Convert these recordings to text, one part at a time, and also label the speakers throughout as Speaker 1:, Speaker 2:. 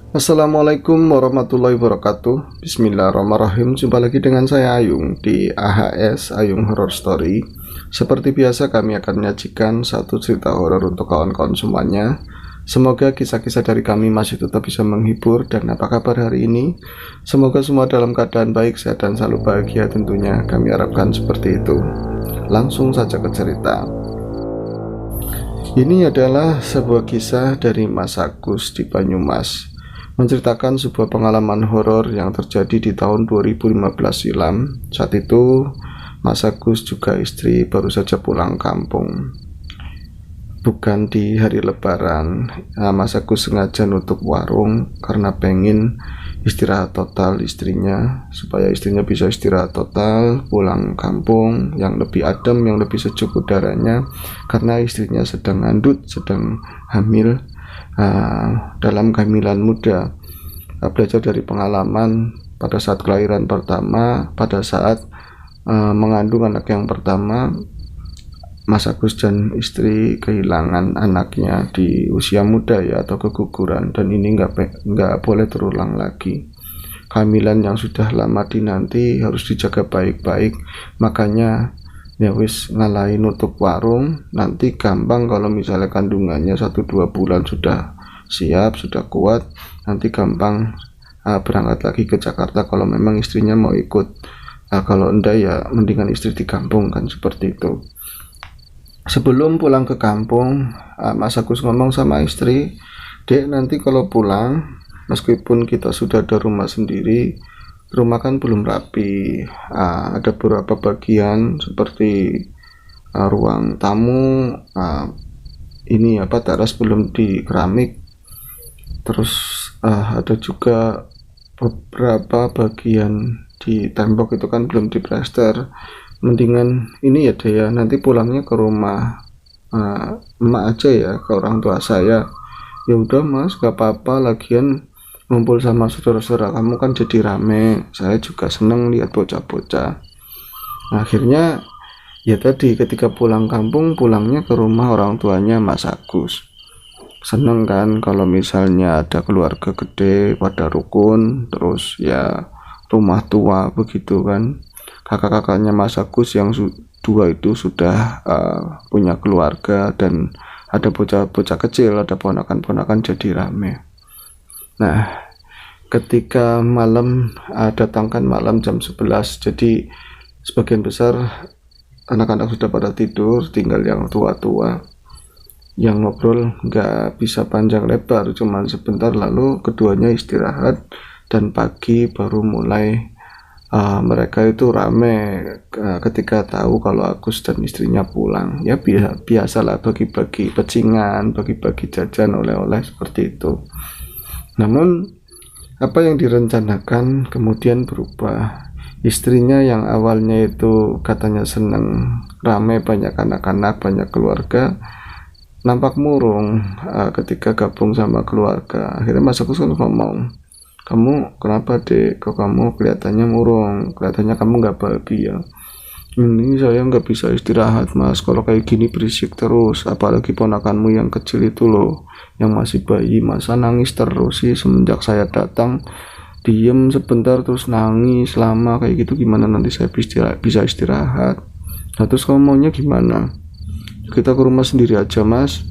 Speaker 1: Assalamualaikum warahmatullahi wabarakatuh. Bismillahirrahmanirrahim. Jumpa lagi dengan saya Ayung di AHS Ayung Horror Story. Seperti biasa kami akan menyajikan satu cerita horor untuk kawan-kawan semuanya. Semoga kisah-kisah dari kami masih tetap bisa menghibur. Dan apa kabar hari ini? Semoga semua dalam keadaan baik, sehat, dan selalu bahagia tentunya. Kami harapkan seperti itu. Langsung saja ke cerita. Ini adalah sebuah kisah dari Mas Agus di Banyumas, menceritakan sebuah pengalaman horor yang terjadi di tahun 2015 silam. Saat itu Mas Agus juga istri baru saja pulang kampung, bukan di hari lebaran. Mas Agus sengaja nutup warung karena pengen istirahat total istrinya, supaya istrinya bisa istirahat total pulang kampung yang lebih adem, yang lebih sejuk udaranya, karena istrinya sedang ngandut, sedang hamil dalam kehamilan muda. Belajar dari pengalaman pada saat kelahiran pertama, pada saat mengandung anak yang pertama, Mas Agus dan istri kehilangan anaknya di usia muda ya, atau keguguran, dan ini nggak boleh terulang lagi. Kehamilan yang sudah lama dinanti harus dijaga baik-baik, makanya ya wis ngalahin nutup warung. Nanti gampang kalau misalnya kandungannya 1-2 bulan sudah siap, sudah kuat, nanti gampang berangkat lagi ke Jakarta kalau memang istrinya mau ikut. Kalau enggak ya mendingan istri di kampung, kan seperti itu. Sebelum pulang ke kampung, Mas Agus ngomong sama istri, "Dek, nanti kalau pulang, meskipun kita sudah ada rumah sendiri, rumah kan belum rapi. Ada beberapa bagian seperti ruang tamu, teras belum di keramik. Terus ada juga beberapa bagian di tembok itu kan belum diplester. Mendingan ini ya deh ya, nanti pulangnya ke rumah emak aja ya, ke orang tua saya." "Ya udah Mas, gak apa-apa, lagian ngumpul sama saudara-saudara kamu kan jadi rame, saya juga seneng lihat bocah-bocah." Akhirnya ya tadi, ketika pulang kampung, pulangnya ke rumah orang tuanya Mas Agus. Seneng kan kalau misalnya ada keluarga gede pada rukun, terus ya rumah tua begitu kan. Kakak-kakaknya Mas Agus yang dua itu sudah punya keluarga, dan ada bocah-bocah kecil, ada ponakan-ponakan, jadi rame. Nah, ketika malam, datangkan malam jam 11, jadi sebagian besar anak-anak sudah pada tidur, tinggal yang tua-tua. Yang ngobrol nggak bisa panjang lebar, cuma sebentar, lalu keduanya istirahat, dan pagi baru mulai mereka itu rame ketika tahu kalau Agus dan istrinya pulang. Ya biasalah, bagi-bagi pecingan, bagi-bagi jajan, oleh-oleh, seperti itu. Namun apa yang direncanakan kemudian berubah. Istrinya yang awalnya itu katanya seneng rame, banyak anak-anak, banyak keluarga, nampak murung ketika gabung sama keluarga. Akhirnya Mas Agus kan ngomong, "Kamu kenapa dek, kok kamu kelihatannya murung, kelihatannya kamu nggak bahagia." "Ini saya nggak bisa istirahat Mas, kalau kayak gini berisik terus, apalagi ponakanmu yang kecil itu loh, yang masih bayi, masa nangis terus sih. Semenjak saya datang diem sebentar terus nangis lama kayak gitu, gimana nanti saya bisa istirahat?" "Nah terus kamu maunya gimana?" "Kita ke rumah sendiri aja Mas."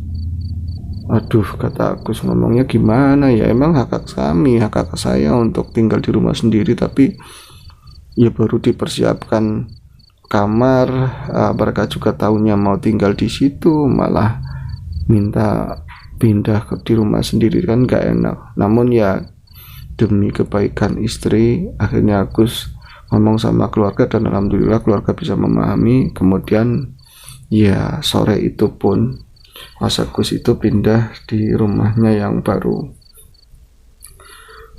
Speaker 1: "Aduh," kata Agus, "ngomongnya gimana ya, emang hak kakak saya untuk tinggal di rumah sendiri, tapi ya baru dipersiapkan kamar, mereka juga tahunya mau tinggal di situ, malah minta pindah di rumah sendiri, kan gak enak." Namun ya demi kebaikan istri, akhirnya Agus ngomong sama keluarga, dan alhamdulillah keluarga bisa memahami. Kemudian ya sore itu pun Mas Agus itu pindah di rumahnya yang baru.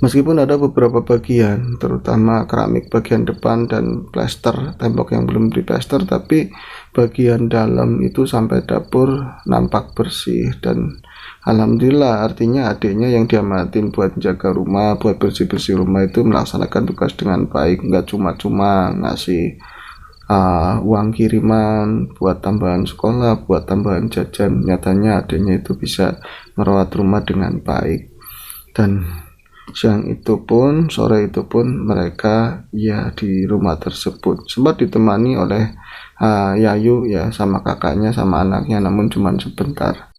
Speaker 1: Meskipun ada beberapa bagian, terutama keramik bagian depan dan plester tembok yang belum diplester, tapi bagian dalam itu sampai dapur nampak bersih. Dan alhamdulillah, artinya adiknya yang diamatin buat jaga rumah, buat bersih-bersih rumah itu melaksanakan tugas dengan baik, nggak cuma-cuma ngasih uang kiriman buat tambahan sekolah, buat tambahan jajan. Nyatanya adiknya itu bisa merawat rumah dengan baik. Dan Siang itu pun, sore itu pun mereka ya di rumah tersebut. Sempat ditemani oleh Yayu ya sama kakaknya sama anaknya, namun cuma sebentar.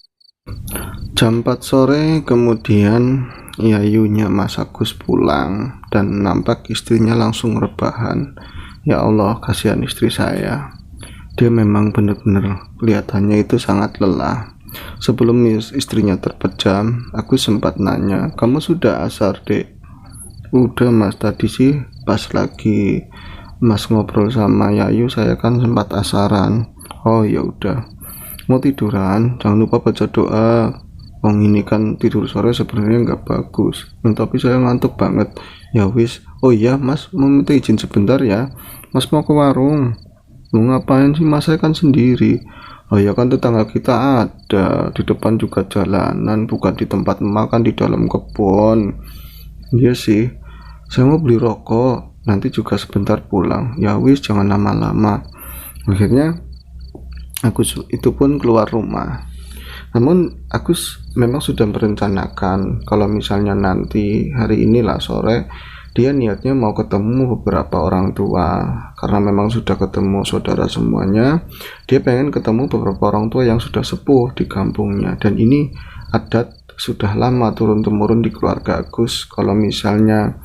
Speaker 1: Jam 4 sore kemudian Yayunya Mas Agus pulang dan nampak istrinya langsung rebahan. Ya Allah, kasihan istri saya. Dia memang benar-benar kelihatannya itu sangat lelah. Sebelum istrinya terpejam, aku sempat nanya, "Kamu sudah asar, Dek?" "Udah Mas, tadi sih pas lagi Mas ngobrol sama Yayu saya kan sempat asaran." "Oh ya udah. Mau tiduran, jangan lupa baca doa. Ini kan tidur sore sebenarnya nggak bagus. Tapi saya ngantuk banget." "Ya wis." "Oh iya Mas, mau minta izin sebentar ya. Mas mau ke warung." "Mau ngapain sih Mas, saya kan sendiri." "Oh ya kan tetangga kita ada di depan juga jalanan, bukan di tempat makan di dalam kebun." "Iya sih, saya mau beli rokok, nanti juga sebentar pulang." "Ya wis, jangan lama-lama." Akhirnya aku itu pun keluar rumah. Namun aku memang sudah merencanakan kalau misalnya nanti hari inilah sore dia niatnya mau ketemu beberapa orang tua, karena memang sudah ketemu saudara semuanya. Dia pengen ketemu beberapa orang tua yang sudah sepuh di kampungnya, dan ini adat sudah lama turun-temurun di keluarga Agus. Kalau misalnya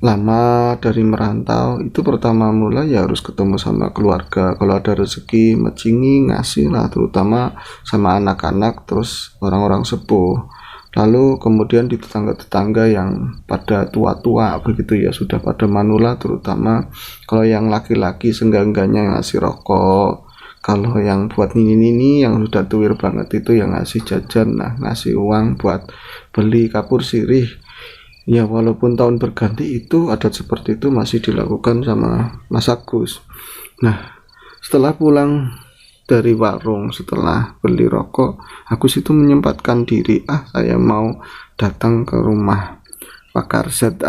Speaker 1: lama dari merantau itu pertama mula ya harus ketemu sama keluarga. Kalau ada rezeki mecingi ngasih lah, terutama sama anak-anak, terus orang-orang sepuh. Lalu kemudian di tetangga-tetangga yang pada tua-tua begitu ya, sudah pada manula, terutama kalau yang laki-laki seenggak-enggaknya ngasih rokok. Kalau yang buat nini-nini yang sudah tuir banget itu yang ngasih jajan, nah ngasih uang buat beli kapur sirih. Ya walaupun tahun berganti itu adat seperti itu masih dilakukan sama Mas Agus. Nah, setelah pulang dari warung, setelah beli rokok, Agus itu menyempatkan diri, saya mau datang ke rumah Pak Karsed.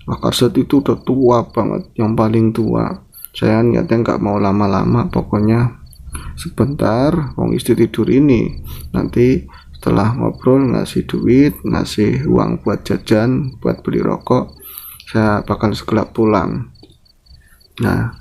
Speaker 1: Pak Karsed itu udah tua banget, yang paling tua. Saya niatnya nggak mau lama-lama, pokoknya sebentar, wong istri tidur ini. Nanti setelah ngobrol ngasih duit, ngasih uang buat jajan, buat beli rokok, saya bakal segera pulang. Nah,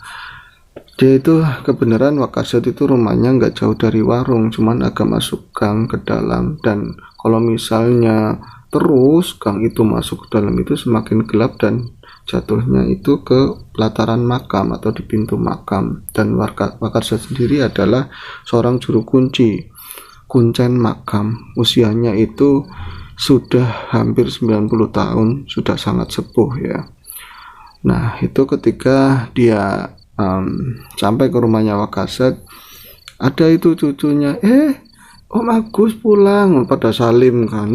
Speaker 1: dia itu kebenaran Wakarsat itu rumahnya nggak jauh dari warung, cuman agak masuk gang ke dalam. Dan kalau misalnya terus gang itu masuk ke dalam itu semakin gelap dan jatuhnya itu ke pelataran makam atau di pintu makam. Dan Wakarsat sendiri adalah seorang juru kunci kuncen makam. Usianya itu sudah hampir 90 tahun, sudah sangat sepuh ya. Nah, itu ketika dia sampai ke rumahnya Wakarsat, ada itu cucunya, Om Agus pulang, pada salim kan.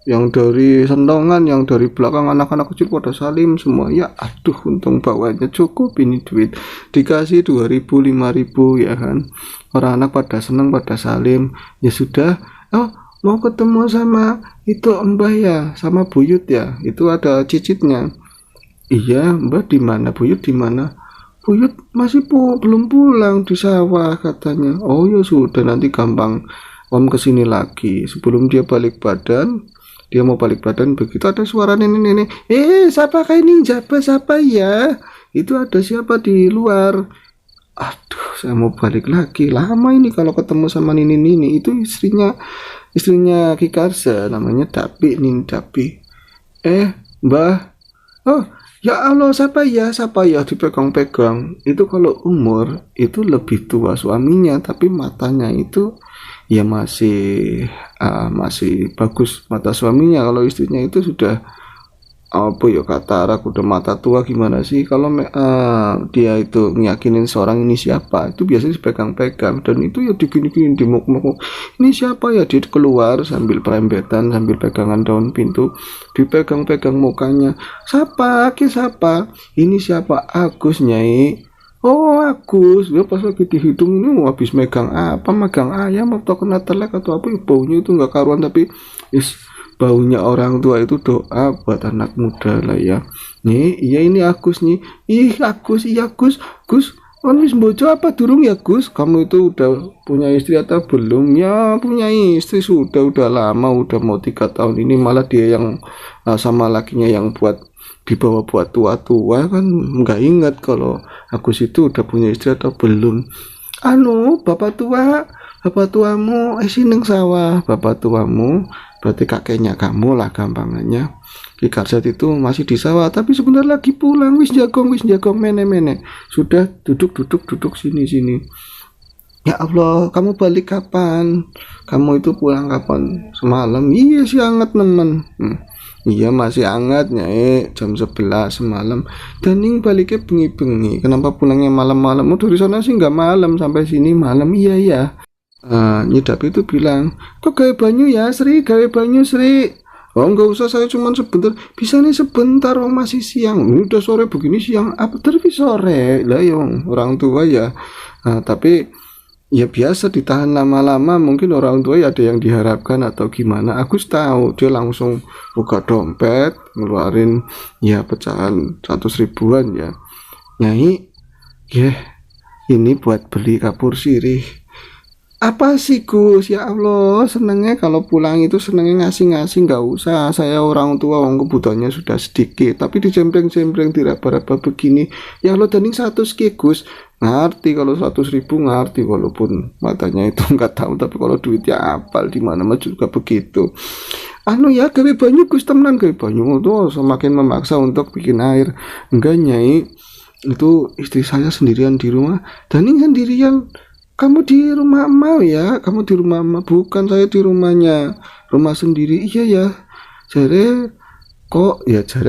Speaker 1: Yang dari Sendongan, yang dari belakang anak-anak kecil pada salim semua. Ya aduh, untung bawanya cukup ini duit, dikasih 2.000 5.000 ya kan. Orang anak pada senang, pada salim. Ya sudah, mau ketemu sama itu Mbah ya, sama Buyut ya, itu ada cicitnya. Iya Mbah, di mana Buyut, di mana? Buyut masih belum pulang, di sawah katanya. Oh ya sudah, nanti gampang Om kesini lagi. Sebelum dia balik badan, dia mau balik badan, begitu ada suara nenek-nenek, siapa kayak ini, siapa ya, itu ada siapa di luar. Aduh, saya mau balik lagi, lama ini kalau ketemu sama nini-nini. Itu istrinya Ki Karsa, namanya Dapi, Nin Dapi. Mbah, oh ya Allah, siapa ya, dipegang-pegang. Itu kalau umur itu lebih tua suaminya, tapi matanya itu ya masih bagus mata suaminya. Kalau istrinya itu sudah katarak, udah mata tua. Gimana sih kalau dia itu ngiyakinin seorang ini siapa, itu biasanya dipegang-pegang, dan itu ya digini-gini, dimuk-muk, ini siapa ya, dia keluar sambil perembetan, sambil pegangan daun pintu, dipegang-pegang mukanya. Siapa ini, siapa? Agus Nyai. Oh Agus, dia pas lagi dihitung ini habis megang ayam atau kena telek atau apa, baunya itu nggak karuan, tapi baunya orang tua itu doa buat anak muda lah ya. Nih, iya ini Agus nih. Agus, iya Gus. Kon wis bojo apa durung ya Gus? Kamu itu udah punya istri atau belum? Ya punya istri udah lama, udah mau 3 tahun ini, malah dia yang sama lakinya yang dibawa buat tua-tua kan nggak ingat kalau Agus itu udah punya istri atau belum. Anu, bapak tuamu neng sawah, bapak tuamu berarti kakeknya kamu lah gampangannya. Ki Karset itu masih di sawah, tapi sebentar lagi pulang. Wis jagong mene sudah duduk sini. Ya Allah, kamu balik kapan? Kamu itu pulang kapan? Semalam. Iya sih hangat nemen. Iya masih hangat nyai, jam 11 semalam. Daning baliknya bengi-bengi. Kenapa pulangnya malam-malam? Dari sana sih nggak malam, sampai sini malam. Iya ya. Nyidap itu bilang, kok gawe banyu ya Sri, gawe banyu Sri. Oh nggak usah, saya cuma sebentar. Bisa nih sebentar, oh masih siang. Udah sore begini siang apa terus sore lah yang orang tua ya. Tapi ya biasa ditahan lama-lama, mungkin orang tua ya ada yang diharapkan atau gimana. Aku tahu dia langsung buka dompet, ngeluarin ya pecahan 100 ribuan ya. Nyai, ini buat beli kapur sirih. Apa sih Gus? Ya Allah, senengnya kalau pulang itu senengnya ngasih-ngasih, nggak usah. Saya orang tua, kebutuhannya sudah sedikit, tapi dicempreng-cempreng, diraba-raba begini. Ya Allah, daning 100 Gus. Ngerti kalau 100 ribu, ngerti walaupun matanya itu nggak tahu, tapi kalau duitnya apal di mana mah juga begitu. Anu ya, gawe banyu Gus, temenan gawe banyu tuh semakin memaksa untuk bikin air. Enggak Nyai, itu istri saya sendirian di rumah. Daning sendirian. Kamu di rumah emak ya, kamu di rumah emak, bukan saya di rumahnya, rumah sendiri. Iya ya, jare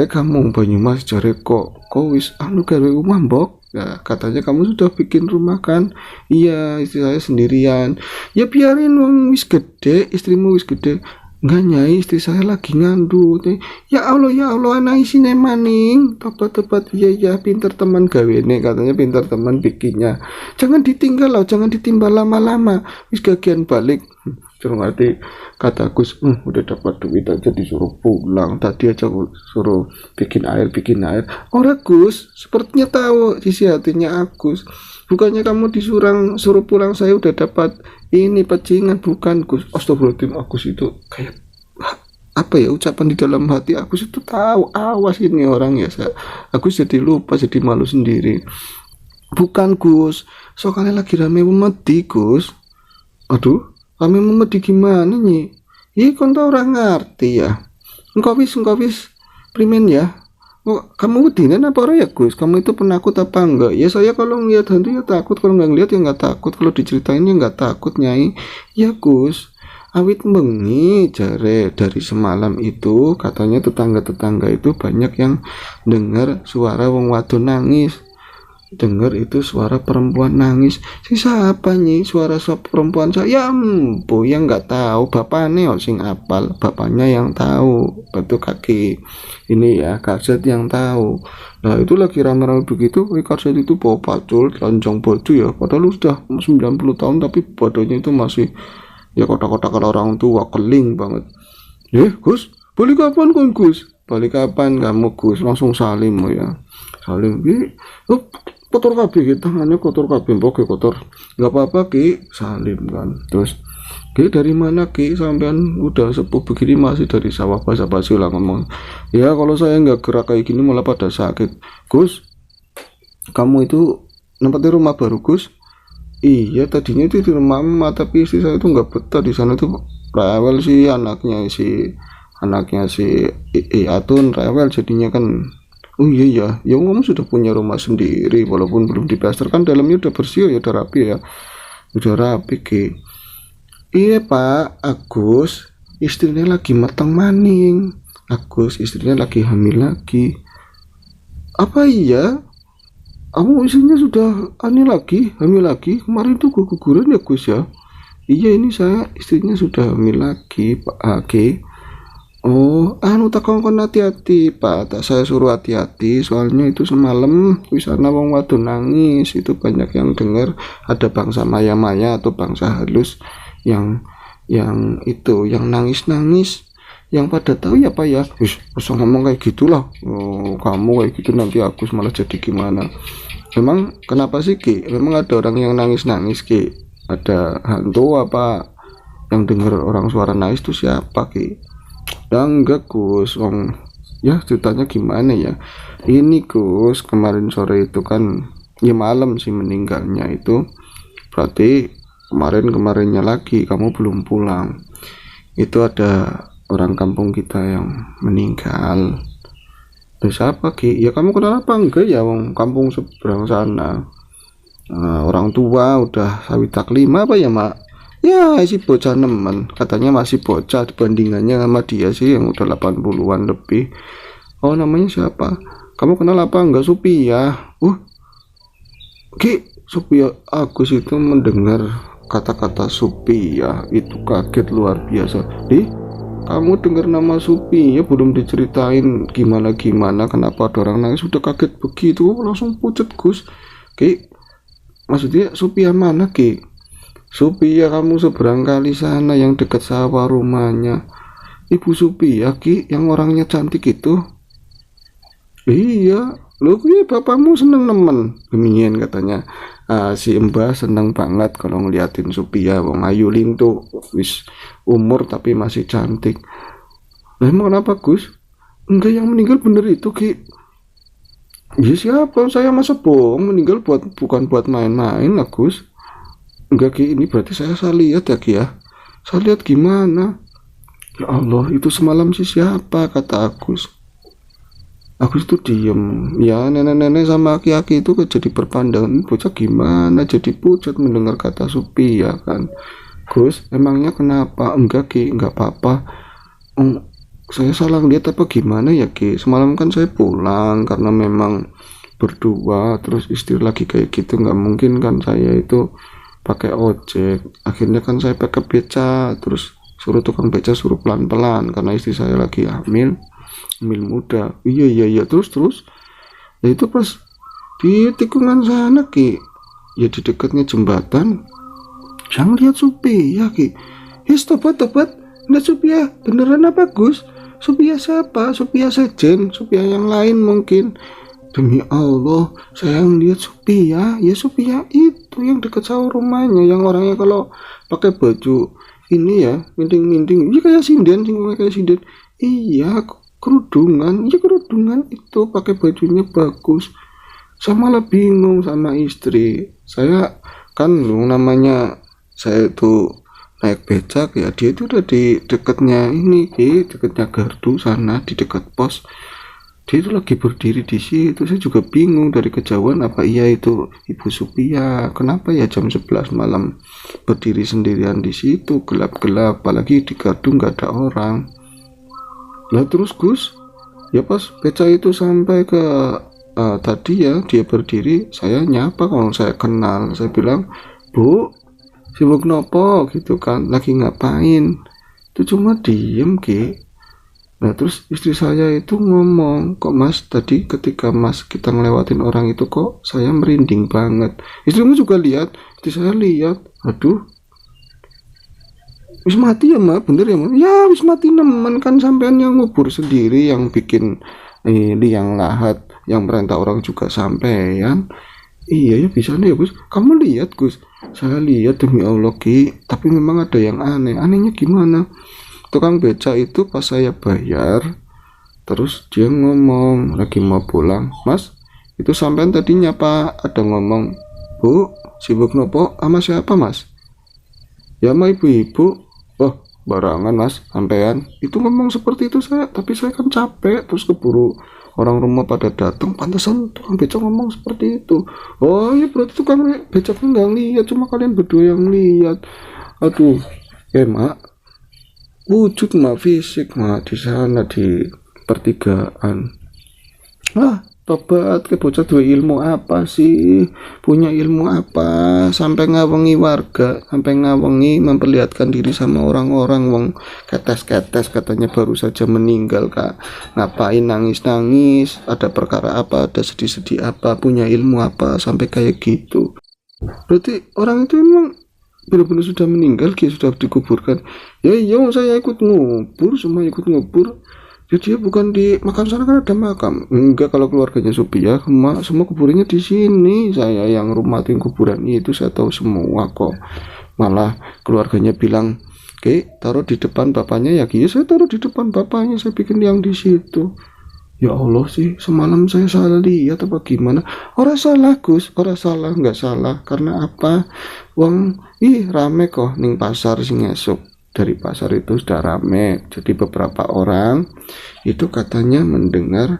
Speaker 1: kamu Banyumas, jare kok wis anu gawe rumah mbok. Ya, katanya kamu sudah bikin rumah kan? Iya, istri saya sendirian. Ya biarin wong wis gede, istrimu wis gede. Enggak Nyai, istri saya lagi ngandut. Ya Allah, anak isine maning. Tepat. Iya, pinter teman gawene, katanya pinter teman bikinnya. Jangan ditinggal loh, jangan ditimbal lama-lama. Wis gagian balik. Curang hati kata Gus, udah dapat duit aja disuruh pulang. Tadi aja suruh bikin air. Orang Gus, sepertinya tahu isi hatinya Agus. Bukannya kamu suruh pulang, saya udah dapat ini pecingan, bukan Gus. Astagfirullahaladzim, Agus itu kayak apa ya, ucapan di dalam hati Agus itu tahu, awas ini orang ya. Agus jadi lupa, jadi malu sendiri. Bukan Gus, soalnya lagi rame memedi Gus. Aduh, rame memedi gimana nih? Iya kon tau orang ngerti ya. Engkau wis primen ya. Oh, kamu udinan apa orang ya Gus? Kamu itu penakut apa enggak? Ya saya kalau ngeliat hantu ya takut, kalau nggak ngeliat ya nggak takut, kalau diceritain ya nggak takut Nyai. Ya Gus, awit bengi jare dari semalam itu katanya tetangga itu banyak yang dengar suara wong wadon nangis. Dengar itu suara perempuan nangis. Siapa nih suara perempuan? Saya yang nggak tahu, bapaknya sing apal, bapaknya yang tahu, betul kaki ini ya Karset yang tahu. Nah itu lagi rame-rame begitu, Karset itu bawa pacul lonjong baju ya, padahal sudah 90 tahun tapi badannya itu masih ya kotak-kotak orang tua, keling banget. Gus, balik kapan kan Gus? Balik kapan kamu Gus? Langsung salim ya. Salim kotor kabeh, tangannya kotor kabeh, mbok kotor. Enggak apa-apa Ki, salim kan. Terus Ki dari mana Ki? Sampean udah sepuh begini masih dari sawah, basa-basi lah ngomong. Ya kalau saya nggak gerak kayak gini malah pada sakit. Gus, kamu itu nempatin rumah baru Gus? Iya tadinya itu di rumah emak, tapi istri saya itu nggak betah di sana tuh, rewel sih anaknya si Atun, rewel jadinya kan. Oh iya ya kamu sudah punya rumah sendiri walaupun belum diplaster kan, dalamnya udah bersih ya, udah rapi Ki. Iya Pak, Agus istrinya lagi matang maning, Agus istrinya lagi hamil lagi. Apa iya? Kamu istrinya sudah hamil lagi? Kemarin tuh guguran ya Gus ya? Iya ini saya istrinya sudah hamil lagi Pak Agi. Oh, tak kongkon hati-hati Pak, tak saya suruh hati-hati soalnya itu semalam wisana wong wadon nangis, itu banyak yang dengar ada bangsa maya-maya atau bangsa halus yang itu yang nangis-nangis, yang pada tahu ya Pak ya. Usah ngomong kayak gitulah. Kamu kayak gitu nanti aku malah jadi gimana. Memang kenapa sih Ki? Memang ada orang yang nangis-nangis Ki? Ada hantu apa yang dengar orang suara nangis itu siapa Ki? Ya enggak Gus, wong ya ceritanya gimana ya? Ini Gus, kemarin sore itu kan ya malam sih meninggalnya itu. Berarti kemarinnya lagi kamu belum pulang. Itu ada orang kampung kita yang meninggal. Terus siapa Ki? Ya kamu kenal apa enggak ya wong kampung seberang sana. Orang tua udah sawit tak lima apa ya mak, ya si bocah nemen katanya masih bocah dibandingannya sama dia sih yang udah 80-an lebih. Oh namanya siapa, kamu kenal apa enggak? Supia. Ki Supia. Agus itu mendengar kata-kata Supia itu kaget luar biasa. Kamu dengar nama Supia belum diceritain gimana kenapa ada orang nangis sudah kaget begitu langsung pucat Gus. Ki maksudnya Supia mana Ki? Supia kamu seberang kali sana yang dekat sawah rumahnya Ibu Supia Ki yang orangnya cantik itu. Iya lo Ki bapakmu seneng nemen gemien katanya. Si Mbah seneng banget kalau ngeliatin Supia wong ayu lintu wis umur tapi masih cantik. Nah emang kenapa Gus? Enggak yang meninggal bener itu Ki. Ya siapa, saya masa bohong meninggal bukan buat main-main lah Gus. Enggak Ki, ini berarti saya salah lihat ya Ki ya. Saya lihat gimana? Ya Allah, itu semalam sih siapa, kata Agus. Agus itu diem. Ya nenek-nenek sama aki-aki itu jadi berpandangan bocah gimana jadi pucat mendengar kata Supi ya kan. Gus, emangnya kenapa? Enggak Ki, enggak apa-apa. Saya salah lihat apa gimana ya Ki? Semalam kan saya pulang karena memang berdua terus istri lagi kayak gitu nggak mungkin kan saya itu pakai ojek. Akhirnya kan saya pakai beca terus suruh tukang beca suruh pelan-pelan karena istri saya lagi hamil muda. Iya terus ya itu pas di tikungan sana Ki ya di dekatnya jembatan saya lihat Supi ya Ki. Tobat nggak Supia beneran apa Gus? Supia siapa? Supia Sejen, Supia yang lain mungkin. Demi Allah, saya lihat Supia, ya Supia itu yang dekat sawah rumahnya, yang orangnya kalau pakai baju ini ya, minting-minting, ya kayak sinden, kayak sinden. Iya, kerudungan itu pakai bajunya bagus. Saya malah bingung sama istri. Saya kan namanya saya itu naik becak ya, dia itu udah di dekatnya ini di dekatnya gardu sana di dekat pos. Dia itu lagi berdiri di situ. Saya juga bingung dari kejauhan apa iya itu Ibu Supia. Kenapa ya jam 11 malam berdiri sendirian di situ gelap-gelap apalagi di gardu nggak ada orang. Lah terus Gus ya pas beca itu sampai ke tadi ya dia berdiri saya nyapa kalau saya kenal saya bilang Bu sibuk nopo gitu kan lagi ngapain itu cuma diem Ki. Nah terus istri saya itu ngomong kok Mas tadi ketika Mas kita ngelewatin orang itu kok saya merinding banget. Istrimu juga lihat? Istri saya lihat. Aduh wis mati ya Mak, bener ya Mak? Ya wis mati nemen kan sampean yang ngubur sendiri yang bikin liang lahat yang merintah orang juga sampean. Iya ya bisa nih ya Gus. Kamu lihat Gus? Saya lihat demi Allah Ki. Tapi memang ada yang aneh. Anehnya gimana? Tukang beca itu pas saya bayar, terus dia ngomong lagi mau pulang. Mas, itu sampean tadi nyapa ada ngomong, Bu, sibuk nopo sama siapa Mas? Ya sama ibu-ibu. Oh, barangan Mas, sampean. Itu ngomong seperti itu saya, tapi saya kan capek terus keburu orang rumah pada datang pantesan tukang becak ngomong seperti itu. Oh ya berarti tukang becaknya nggak lihat cuma kalian berdua yang lihat. Aduh Mak wujud Mak fisik Mak di sana di pertigaan. Tobat ke bocah dua ilmu apa sih punya ilmu apa sampai ngawengi warga sampai ngawengi memperlihatkan diri sama orang-orang wong ketes katanya baru saja meninggal Kak ngapain nangis ada perkara apa ada sedih-sedih apa punya ilmu apa sampai kayak gitu. Berarti orang itu emang benar-benar sudah meninggal sudah dikuburkan ya iya saya ikut ngubur semua ikut ngubur Jadi bukan di makam sana kan ada makam. Enggak, kalau keluarganya Supia semua kuburannya di sini. Saya yang rumatin kuburan itu saya tahu semua kok. Malah keluarganya bilang, "Oke, taruh di depan bapaknya ya." Iya, saya taruh di depan bapaknya, saya bikin yang di situ. Ya Allah sih, semalam saya salah lihat apa gimana? Orang salah Gus, orang salah, nggak salah. Karena apa? Wong, rame kok ning pasar sing esuk. Dari pasar itu sudah rame. Jadi beberapa orang itu katanya mendengar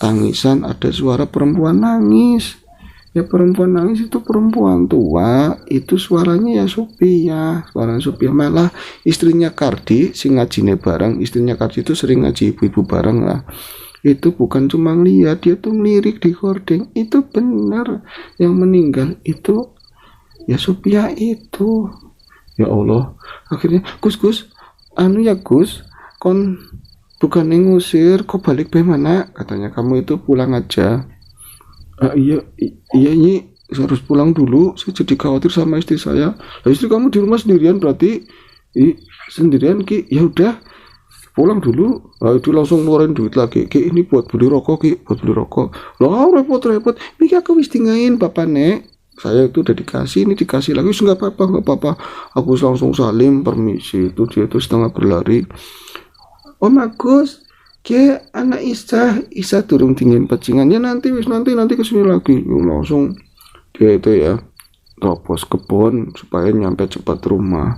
Speaker 1: tangisan, ada suara perempuan nangis. Ya perempuan nangis itu perempuan tua, itu suaranya ya Supia, suara Supia. Malah istrinya Kardi sing ngajine bareng, istrinya Kardi itu sering ngaji ibu-ibu bareng lah. Itu bukan cuma lihat, dia tuh ngelirik di hordeng. Itu benar, yang meninggal itu ya Supia itu. Ya Allah, akhirnya Gus, anu ya Gus, kon bukan ngusir, kok balik bagaimana? Katanya kamu itu pulang aja. Iya ini harus pulang dulu, saya jadi khawatir sama istri saya. Lah istri kamu di rumah sendirian berarti? Sendirian Ki. Ya udah pulang dulu. Nah, itu langsung ngeluarin duit lagi. Ki, ini buat beli rokok Ki, buat beli rokok. Loh repot-repot, ini aku wis tinggain Bapak Nek. Saya itu udah dikasih, ini dikasih lagi. Nggak apa-apa. Aku langsung salim permisi. Itu dia tuh setengah berlari. Om Agus, ke anak Isa turun dingin pecingannya, nanti kesini lagi. Langsung dia itu ya terobos kebun supaya nyampe cepat rumah.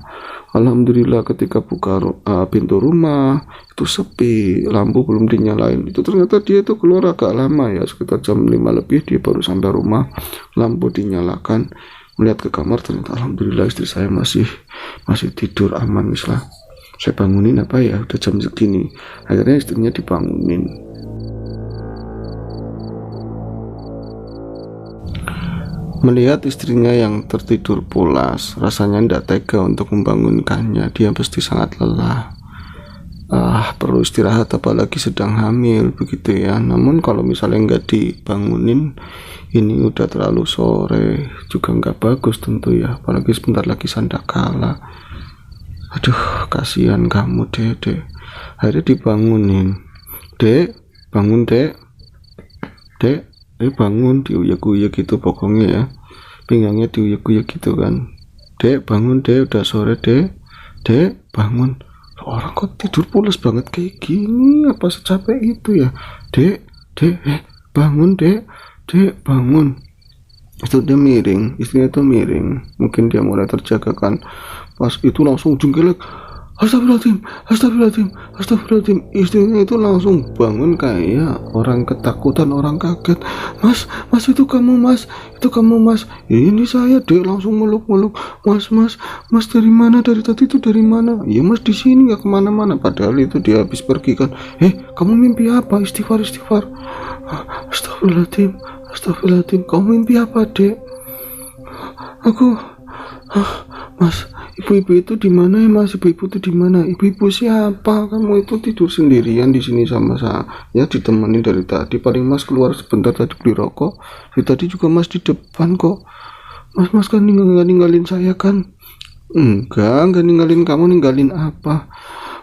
Speaker 1: Alhamdulillah ketika buka pintu rumah itu sepi, lampu belum dinyalain. Itu ternyata dia itu keluar agak lama ya, sekitar jam 5 lebih dia baru sampai rumah, lampu dinyalakan. Melihat ke kamar ternyata alhamdulillah istri saya masih tidur aman. Lah saya bangunin apa ya, udah jam segini. Akhirnya istrinya dibangunin. Melihat istrinya yang tertidur pulas, rasanya tidak tega untuk membangunkannya. Dia pasti sangat lelah. Perlu istirahat apalagi sedang hamil begitu ya. Namun kalau misalnya nggak dibangunin, ini udah terlalu sore, juga nggak bagus tentu ya. Apalagi sebentar lagi sandakala. Aduh, kasihan kamu Dek. Akhirnya dibangunin. Dek, bangun Dek. Bangun, diuyak-uyak gitu pokoknya ya. Pinggangnya diuyak-uyak gitu kan. Dek, bangun Dek, udah sore Dek. Dek, bangun. Orang kok tidur pulas banget kayak gini, apa secapek itu ya? Dek, bangun Dek. Dek, bangun. Itu dia miring, istrinya itu miring. Mungkin dia mulai terjaga kan. Pas itu langsung jengkelek, astagfirullahaladzim. Istrinya itu langsung bangun kayak orang ketakutan, orang kaget. Mas itu kamu mas. Ini saya Dek, langsung meluk. Mas dari mana, dari tadi itu dari mana? Ya mas di sini, nggak kemana-mana. Padahal itu dia habis pergi kan. Kamu mimpi apa? Istighfar. Astagfirullahaladzim. Kamu mimpi apa Dek? Aku Mas, ibu-ibu itu di mana ya Mas? Ibu-ibu itu di mana? Ibu-ibu siapa? Kamu itu tidur sendirian di sini sama saya. Ya ditemenin dari tadi. Paling Mas keluar sebentar tadi beli rokok. Dari tadi juga Mas di depan kok. Mas kan ninggalin saya kan? Enggak ninggalin kamu. Ninggalin apa?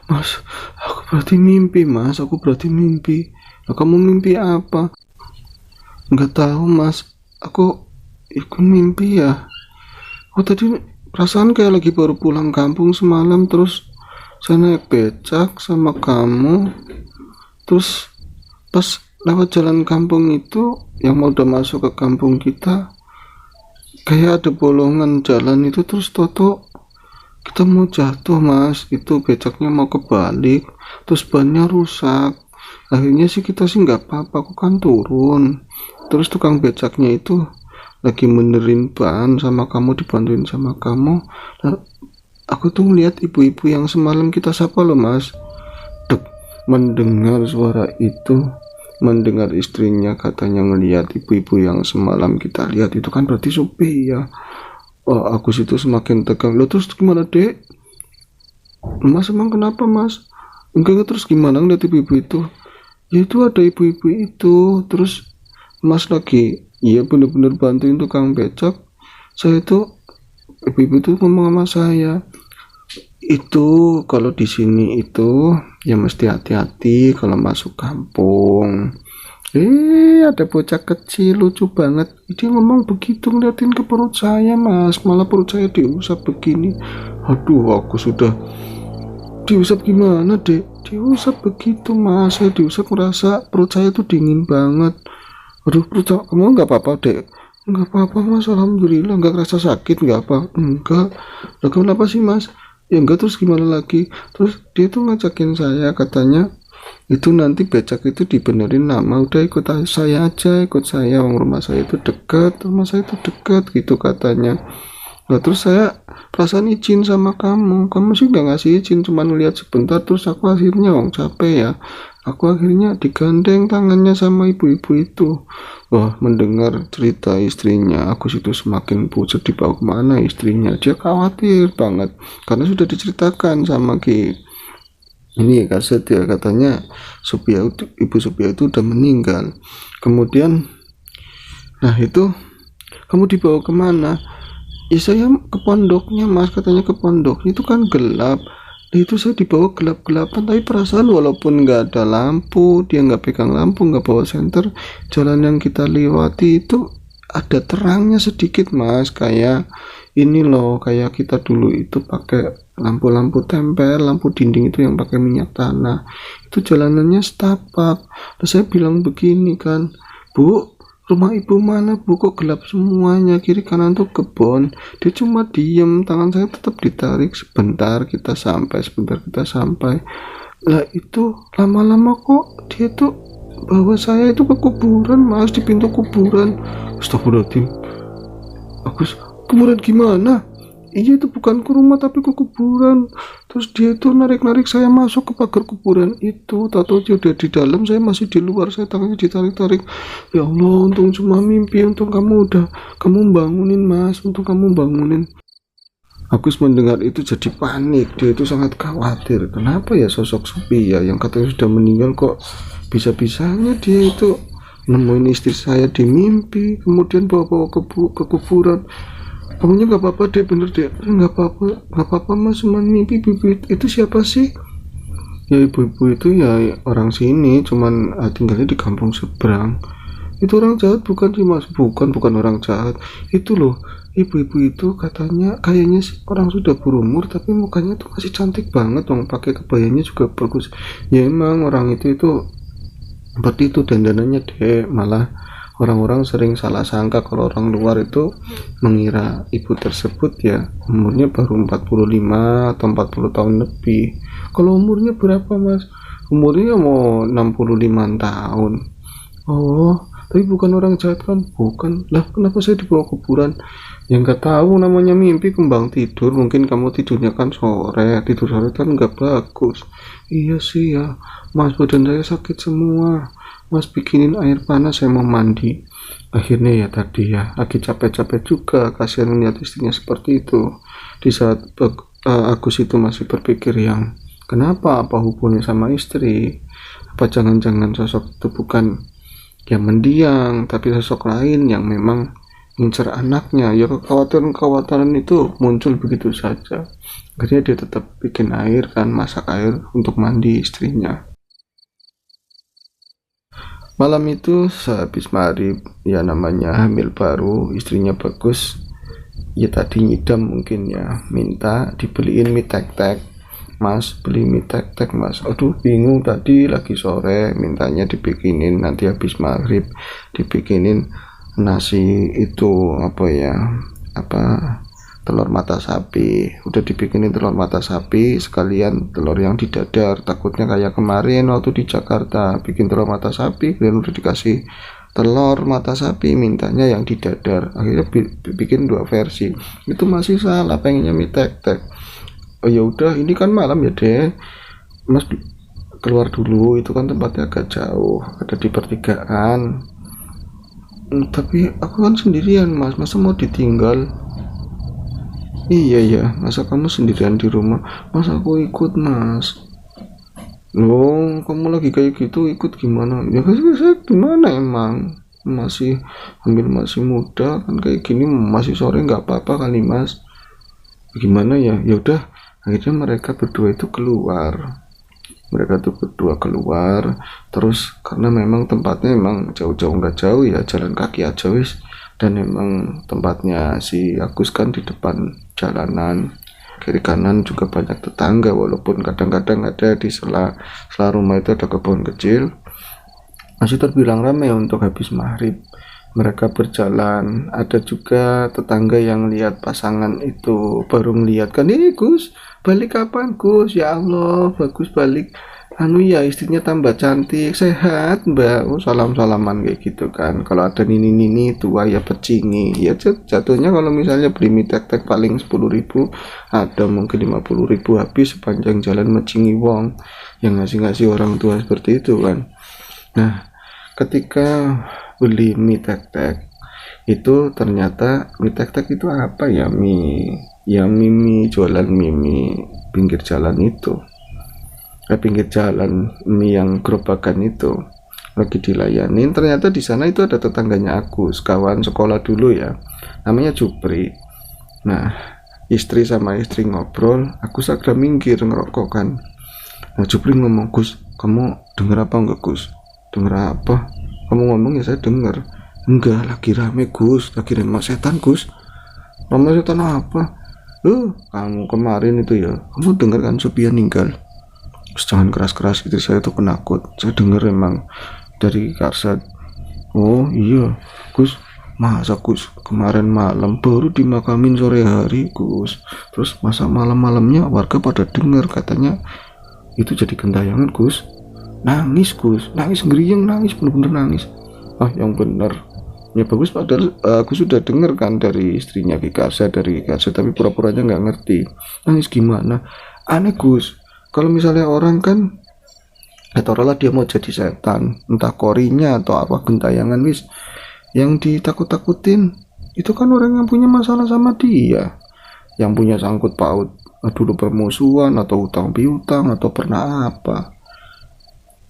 Speaker 1: Mas, aku berarti mimpi Mas. Nah, kamu mimpi apa? Enggak tahu Mas. Aku mimpi ya. Tadi perasaan kayak lagi baru pulang kampung semalam, terus saya naik becak sama kamu, terus pas lewat jalan kampung itu yang mau udah masuk ke kampung kita, kayak ada bolongan jalan itu, terus toto kita mau jatuh Mas. Itu becaknya mau kebalik, terus bannya rusak. Akhirnya sih kita sih nggak apa-apa, aku kan turun. Terus tukang becaknya itu lagi benerin ban sama kamu, dibantuin sama kamu. Dan aku tuh ngeliat ibu-ibu yang semalam kita sapa loh Mas. Mendengar suara itu, mendengar istrinya katanya ngeliat ibu-ibu yang semalam kita lihat itu kan berarti Sophie ya. Aku situ semakin tegang. Loh terus gimana Dek? Mas emang kenapa Mas? Enggak, terus gimana ngeliat ibu-ibu itu? Ya itu ada ibu-ibu itu, terus Mas lagi bener-bener bantuin tukang becak. Saya itu ibu-ibu itu ngomong sama saya, Itu kalau di sini itu ya mesti hati-hati kalau masuk kampung. Ada bocah kecil lucu banget. Dia ngomong begitu ngeliatin ke perut saya, Mas. Malah perut saya diusap begini. Aduh, aku sudah diusap gimana, Dek? Diusap begitu, Mas. Saya diusap merasa perut saya tuh dingin banget. Aduh, perut kamu nggak apa-apa, Dek? Nggak apa-apa, Mas. Alhamdulillah nggak kerasa sakit, nggak apa. Enggak. Lah kenapa sih, Mas? Ya enggak, terus gimana lagi? Terus dia tuh ngajakin saya, katanya itu nanti becak itu dibenerin, nama udah ikut saya aja, ikut saya, rumah saya itu dekat gitu katanya. Nah terus saya perasaan izin sama kamu sih nggak ngasih izin, cuma ngeliat sebentar, terus aku akhirnya capek ya, aku akhirnya digandeng tangannya sama ibu-ibu itu. Wah, mendengar cerita istrinya, aku situ semakin pucat, dibawa kemana istrinya, dia khawatir banget karena sudah diceritakan sama ini kaset ya, katanya Ibu Supia itu udah meninggal. Kemudian, nah itu kamu dibawa kemana? Ya saya ke pondoknya, Mas, katanya ke pondok itu kan gelap. Nah, itu saya dibawa gelap-gelapan, tapi perasaan walaupun nggak ada lampu, dia nggak pegang lampu, nggak bawa senter, jalan yang kita lewati itu ada terangnya sedikit, Mas, kayak ini loh, kayak kita dulu itu pakai lampu-lampu tempel, lampu dinding itu yang pakai minyak tanah. Itu jalanannya setapak. Terus saya bilang begini kan, Bu, rumah ibu mana, Bu, kok gelap semuanya, kiri kanan tuh kebun. Dia cuma diem, tangan saya tetap ditarik, sebentar kita sampai. Lah itu lama-lama kok dia tuh bawa saya itu ke kuburan, Mas, di pintu kuburan. Astagfirullahaladzim, kuburan gimana? Iya, itu bukan ke rumah tapi ke kuburan. Terus dia itu narik-narik saya masuk ke pagar kuburan itu. Tahu dia udah di dalam, saya masih di luar, saya tangannya ditarik-tarik. Ya Allah, untung cuma mimpi, untung kamu bangunin, Mas, untung kamu bangunin. Aku mendengar itu jadi panik, dia itu sangat khawatir. Kenapa ya sosok Sophia yang katanya sudah meninggal kok bisa-bisanya dia itu nemuin istri saya di mimpi, kemudian bawa-bawa ke kuburan. Kamunya nggak apa-apa, deh, bener deh, nggak apa-apa, Mas, cuma mimpi. Bibi itu siapa sih? Ya ibu-ibu itu ya orang sini, cuman tinggalnya di kampung seberang. Itu orang jahat bukan sih, Mas? Bukan orang jahat. Itu loh, ibu-ibu itu katanya kayaknya sih orang sudah berumur, tapi mukanya tuh masih cantik banget dong, pakai kebayanya juga bagus. Ya emang orang itu seperti itu dandanannya, deh. Malah orang-orang sering salah sangka kalau orang luar itu mengira ibu tersebut ya umurnya baru 45 atau 40 tahun lebih. Kalau umurnya berapa, Mas? Umurnya mau 65 tahun. Oh, tapi bukan orang jahat kan? Bukan. Lah, kenapa saya dibawa kuburan? Ya nggak tahu, namanya mimpi, kembang tidur. Mungkin kamu tidurnya kan sore. Tidur sore kan nggak bagus. Iya sih ya, Mas, badan saya sakit semua. Mas, bikinin air panas, saya mau mandi. Akhirnya ya tadi ya, lagi capek-capek juga, kasihan melihat istrinya seperti itu. Di saat Agus itu masih berpikir yang kenapa, apa hubungannya sama istri? Apa jangan-jangan sosok itu bukan yang mendiang, tapi sosok lain yang memang ngincer anaknya. Ya kekhawatiran itu muncul begitu saja. Akhirnya dia tetap bikin air kan, masak air untuk mandi istrinya. Malam itu sehabis maghrib, ya namanya hamil baru, istrinya bagus, ya tadi nyidam mungkin ya, minta dibeliin mie tek-tek. Mas, beli mie tek-tek, Mas. Aduh, bingung, tadi lagi sore mintanya dibikinin nanti habis maghrib, dibikinin nasi itu apa ya, apa, telur mata sapi. Udah dibikinin telur mata sapi sekalian telur yang di dadar, takutnya kayak kemarin waktu di Jakarta bikin telur mata sapi dan udah dikasih telur mata sapi, mintanya yang di dadar. Akhirnya bikin dua versi. Itu masih salah, pengennya mie tek-tek. Oh ya udah, ini kan malam ya, deh, Mas, keluar dulu, itu kan tempatnya agak jauh, ada di pertigaan. Tapi aku kan sendirian, Mas, masa mau ditinggal? Iya ya, masa kamu sendirian di rumah? Mas, aku ikut, Mas. Loh, kamu lagi kayak gitu ikut gimana? Ya saya gimana emang? Masih masih muda kan, kayak gini masih sore nggak apa-apa kali, Mas. Gimana ya? Ya udah, Akhirnya mereka berdua itu keluar. Terus karena memang tempatnya memang jauh-jauh nggak jauh ya, jalan kaki aja wis. Dan memang tempatnya si Agus kan di depan jalanan, kiri kanan juga banyak tetangga, walaupun kadang-kadang ada di sela rumah itu ada kebun kecil, masih terbilang ramai untuk habis maghrib. Mereka berjalan, ada juga tetangga yang lihat pasangan itu, baru melihat kan, Gus, balik kapan Gus? Ya Allah, bagus balik. Anu ya, istrinya tambah cantik, sehat mbak. Oh, salam-salaman kayak gitu kan. Kalau ada nini-nini tua ya pecingi. Ya jatuhnya kalau misalnya beli mie tek-tek paling 10.000, ada mungkin 50.000 habis sepanjang jalan mecingi wong. Yang ngasih-ngasih orang tua seperti itu kan. Nah, ketika beli mie tek-tek itu ternyata mie tek-tek itu apa ya, mie jualan mie pinggir jalan itu, pinggir jalan, mie yang gerobakan itu lagi dilayanin. Ternyata di sana itu ada tetangganya Agus, kawan sekolah dulu ya, namanya Jupri. Nah, istri sama istri ngobrol, Agus agak minggir ngerokok kan. Nah, Jupri ngomong, Gus, kamu denger apa enggak Gus? Denger apa? Kamu ngomong ya saya denger. Enggak, lagi rame Gus, lagi rame setan Gus. Rame setan apa? Kamu kemarin itu ya, kamu denger kan Sophia meninggal? Jangan keras-keras, istri saya tuh penakut. Saya denger emang dari Karsad. Oh iya Gus, masa Gus kemarin malam baru dimakamin sore hari Gus. Terus masa malam-malamnya warga pada denger katanya itu jadi gentayangan Gus. Nangis Gus, nangis ngeriang, nangis bener-bener nangis. Yang bener ya bagus, padahal aku sudah dengar kan dari istrinya Kikasa, tapi pura-puranya nggak ngerti. Nangis gimana? Aneh Gus, kalau misalnya orang kan taruhlah dia mau jadi setan, entah korinya atau apa gentayangan wis, yang ditakut-takutin itu kan orang yang punya masalah sama dia, yang punya sangkut paut dulu permusuhan atau utang piutang atau pernah apa.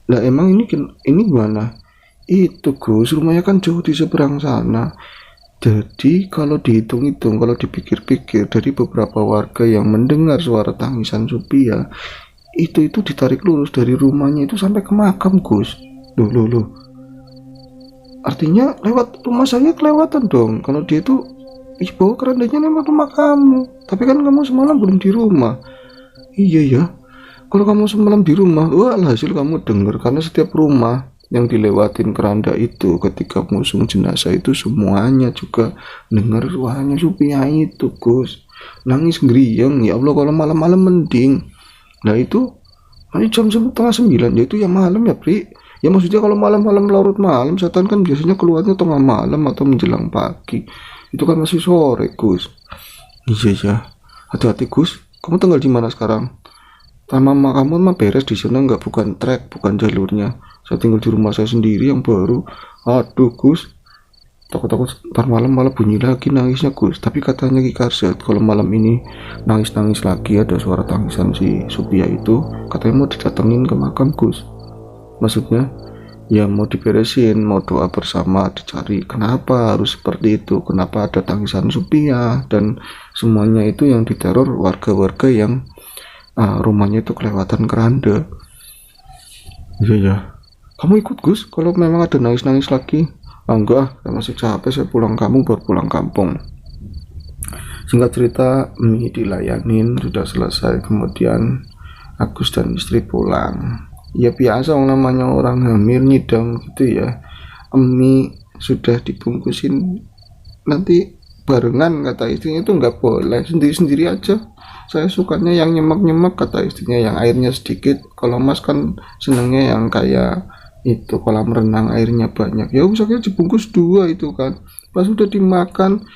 Speaker 1: Lah emang ini gimana? Itu Gus, rumahnya kan jauh di seberang sana. Jadi kalau dihitung-hitung, kalau dipikir-pikir, dari beberapa warga yang mendengar suara tangisan Sophia, itu ditarik lurus dari rumahnya itu sampai ke makam Gus. Loh. Artinya lewat rumah saya kelewatan dong. Kalau dia itu bawa kerandanya lewat rumah kamu. Tapi kan kamu semalam belum di rumah. Iya ya. Kalau kamu semalam di rumah, hasil kamu dengar, karena setiap rumah yang dilewatin keranda itu ketika mengusung jenazah itu semuanya juga dengar suaranya Sophia itu Gus. Nangis ngeriang, ya Allah kalau malam-malam mending. Nah itu jam 8:30 ya, itu ya malam ya Pri. Ya maksudnya kalau malam-malam larut malam, setan kan biasanya keluarnya tengah malam atau menjelang pagi. Itu kan masih sore Gus. Iya ya, hati-hati Gus. Kamu tinggal di mana sekarang? Mama kamu mah beres di sana, nggak, bukan trek, bukan jalurnya. Saya tinggal di rumah saya sendiri yang baru. Aduh Gus, takut-takut ntar malam malah bunyi lagi nangisnya Gus. Tapi katanya Ki Karsad kalau malam ini nangis-nangis lagi, ada suara tangisan si Sophia itu, katanya mau didatengin ke makam Gus. Maksudnya ya mau diberesin, mau doa bersama, dicari kenapa harus seperti itu, kenapa ada tangisan Sophia, dan semuanya itu yang diteror warga-warga yang rumahnya itu kelewatan keranda. Iya ya, kamu ikut Gus kalau memang ada nangis-nangis lagi? Enggak, saya masih capek, saya pulang kampung, baru pulang kampung. Singkat cerita, mie dilayanin, sudah selesai, kemudian Agus dan istri pulang. Ya biasa namanya orang hamil nyidam gitu ya, mie sudah dibungkusin, nanti barengan kata istrinya itu nggak boleh, sendiri-sendiri aja. Saya sukanya yang nyemek-nyemek kata istrinya, yang airnya sedikit. Kalau Mas kan senengnya yang kayak itu kolam renang airnya banyak. Ya usahanya dibungkus 2 itu kan. Pas udah dimakan,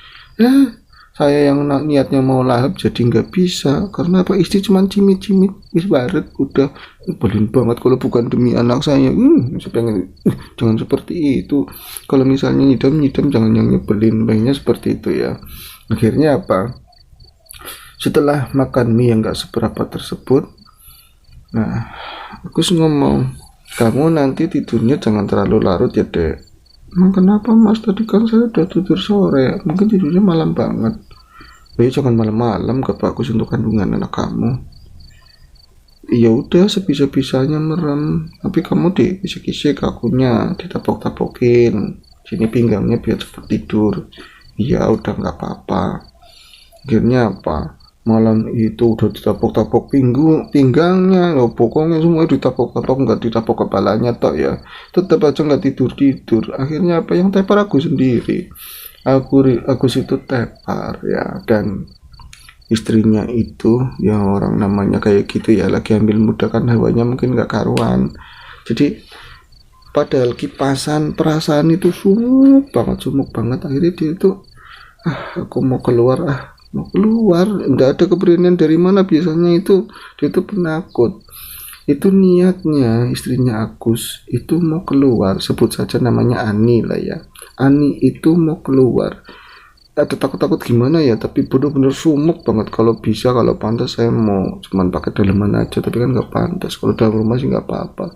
Speaker 1: saya yang niatnya mau lahap jadi nggak bisa. Karena apa? Istri cuma cimit-cimit, wis baret udah. Nyebelin banget kalau bukan demi anak saya. Saya pengen jangan seperti itu. Kalau misalnya nyidam jangan yang nyebelin, pengennya seperti itu ya. Akhirnya apa? Setelah makan mie yang gak seberapa tersebut, nah aku ngomong, kamu nanti tidurnya jangan terlalu larut ya dek. Emang kenapa Mas? Tadi kan saya udah tidur sore, mungkin tidurnya malam banget. Ya jangan malam-malam, gak bagus untuk kandungan anak kamu. ya udah sebisa-bisanya merem, tapi kamu dikisik-kisik kakunya, ditapok-tapokin sini pinggangnya biar cepat tidur. Ya udah nggak apa-apa. Akhirnya apa, malam itu udah ditapok-tapok pinggangnya loh, pokoknya semua ditapok-tapok, nggak ditapok kepalanya tok ya, tetap aja nggak tidur-tidur. Akhirnya apa, yang tepar aku sendiri. Aku situ tepar ya, dan istrinya itu ya orang namanya kayak gitu ya, lagi ambil muda kan, hawanya mungkin nggak karuan. Jadi padahal kipasan perasaan itu sumuk banget. Akhirnya dia itu, aku mau keluar, mau keluar, nggak ada keberanian dari mana. Biasanya itu dia itu penakut. Itu niatnya istrinya Agus itu mau keluar, sebut saja namanya Ani lah ya. Ani itu mau keluar, ada takut-takut gimana ya, tapi bener-bener sumuk banget. Kalau bisa, kalau pantas saya mau cuman pakai daleman aja, tapi kan nggak pantas. Kalau dalam rumah sih nggak apa-apa,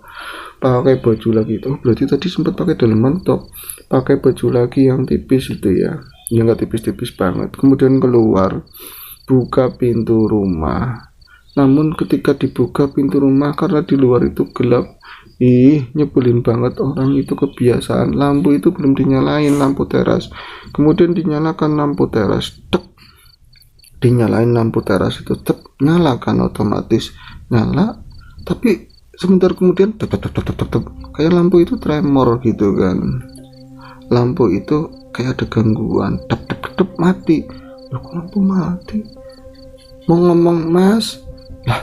Speaker 1: pakai baju lagi itu. Berarti tadi sempat pakai daleman top, pakai baju lagi yang tipis itu ya, yang nggak tipis-tipis banget. Kemudian keluar, buka pintu rumah. Namun ketika dibuka pintu rumah, karena di luar itu gelap, nyebelin banget. Orang itu kebiasaan, lampu itu belum dinyalain, lampu teras. Kemudian dinyalakan lampu teras, tek, dinyalain lampu teras itu, tek, nyalakan otomatis, nyala. Tapi sebentar kemudian, tek, tek, tek, tek, tek, tek, kayak lampu itu tremor gitu kan. Lampu itu kayak ada gangguan, tek, tek, tek, tek, mati. Loh, kok lampu mati? Mau ngomong mas, lah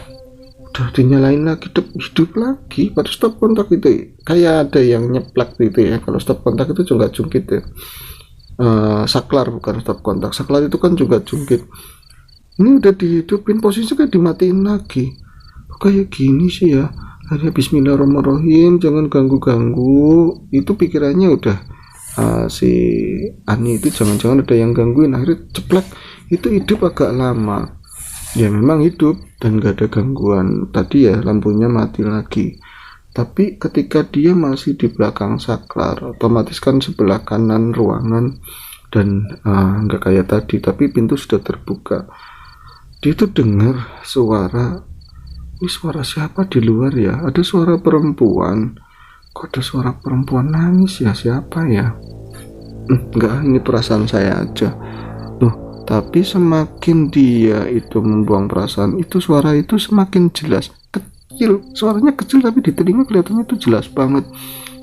Speaker 1: udah dinyalain lagi, hidup lagi. Pada stop kontak itu kayak ada yang nyeplak gitu ya. Kalau stop kontak itu juga jungkit ya, saklar bukan stop kontak. Saklar itu kan juga jungkit. Ini udah dihidupin, posisinya kayak dimatiin lagi. Kayak gini sih ya. Akhirnya bismillahirrahmanirrahim, jangan ganggu-ganggu. Itu pikirannya udah, si Ani itu jangan-jangan ada yang gangguin. Akhirnya ceplek, itu hidup agak lama. Ya memang hidup dan gak ada gangguan. Tadi ya lampunya mati lagi. Tapi ketika dia masih di belakang saklar, otomatis kan sebelah kanan ruangan, dan nggak kayak tadi, tapi pintu sudah terbuka. Dia tuh dengar suara. Ini suara siapa di luar ya? Ada suara perempuan. Kok ada suara perempuan nangis ya? Siapa ya? Enggak, ini perasaan saya aja. Tapi semakin dia itu membuang perasaan itu, suara itu semakin jelas, kecil, suaranya kecil tapi di telinga kelihatannya itu jelas banget.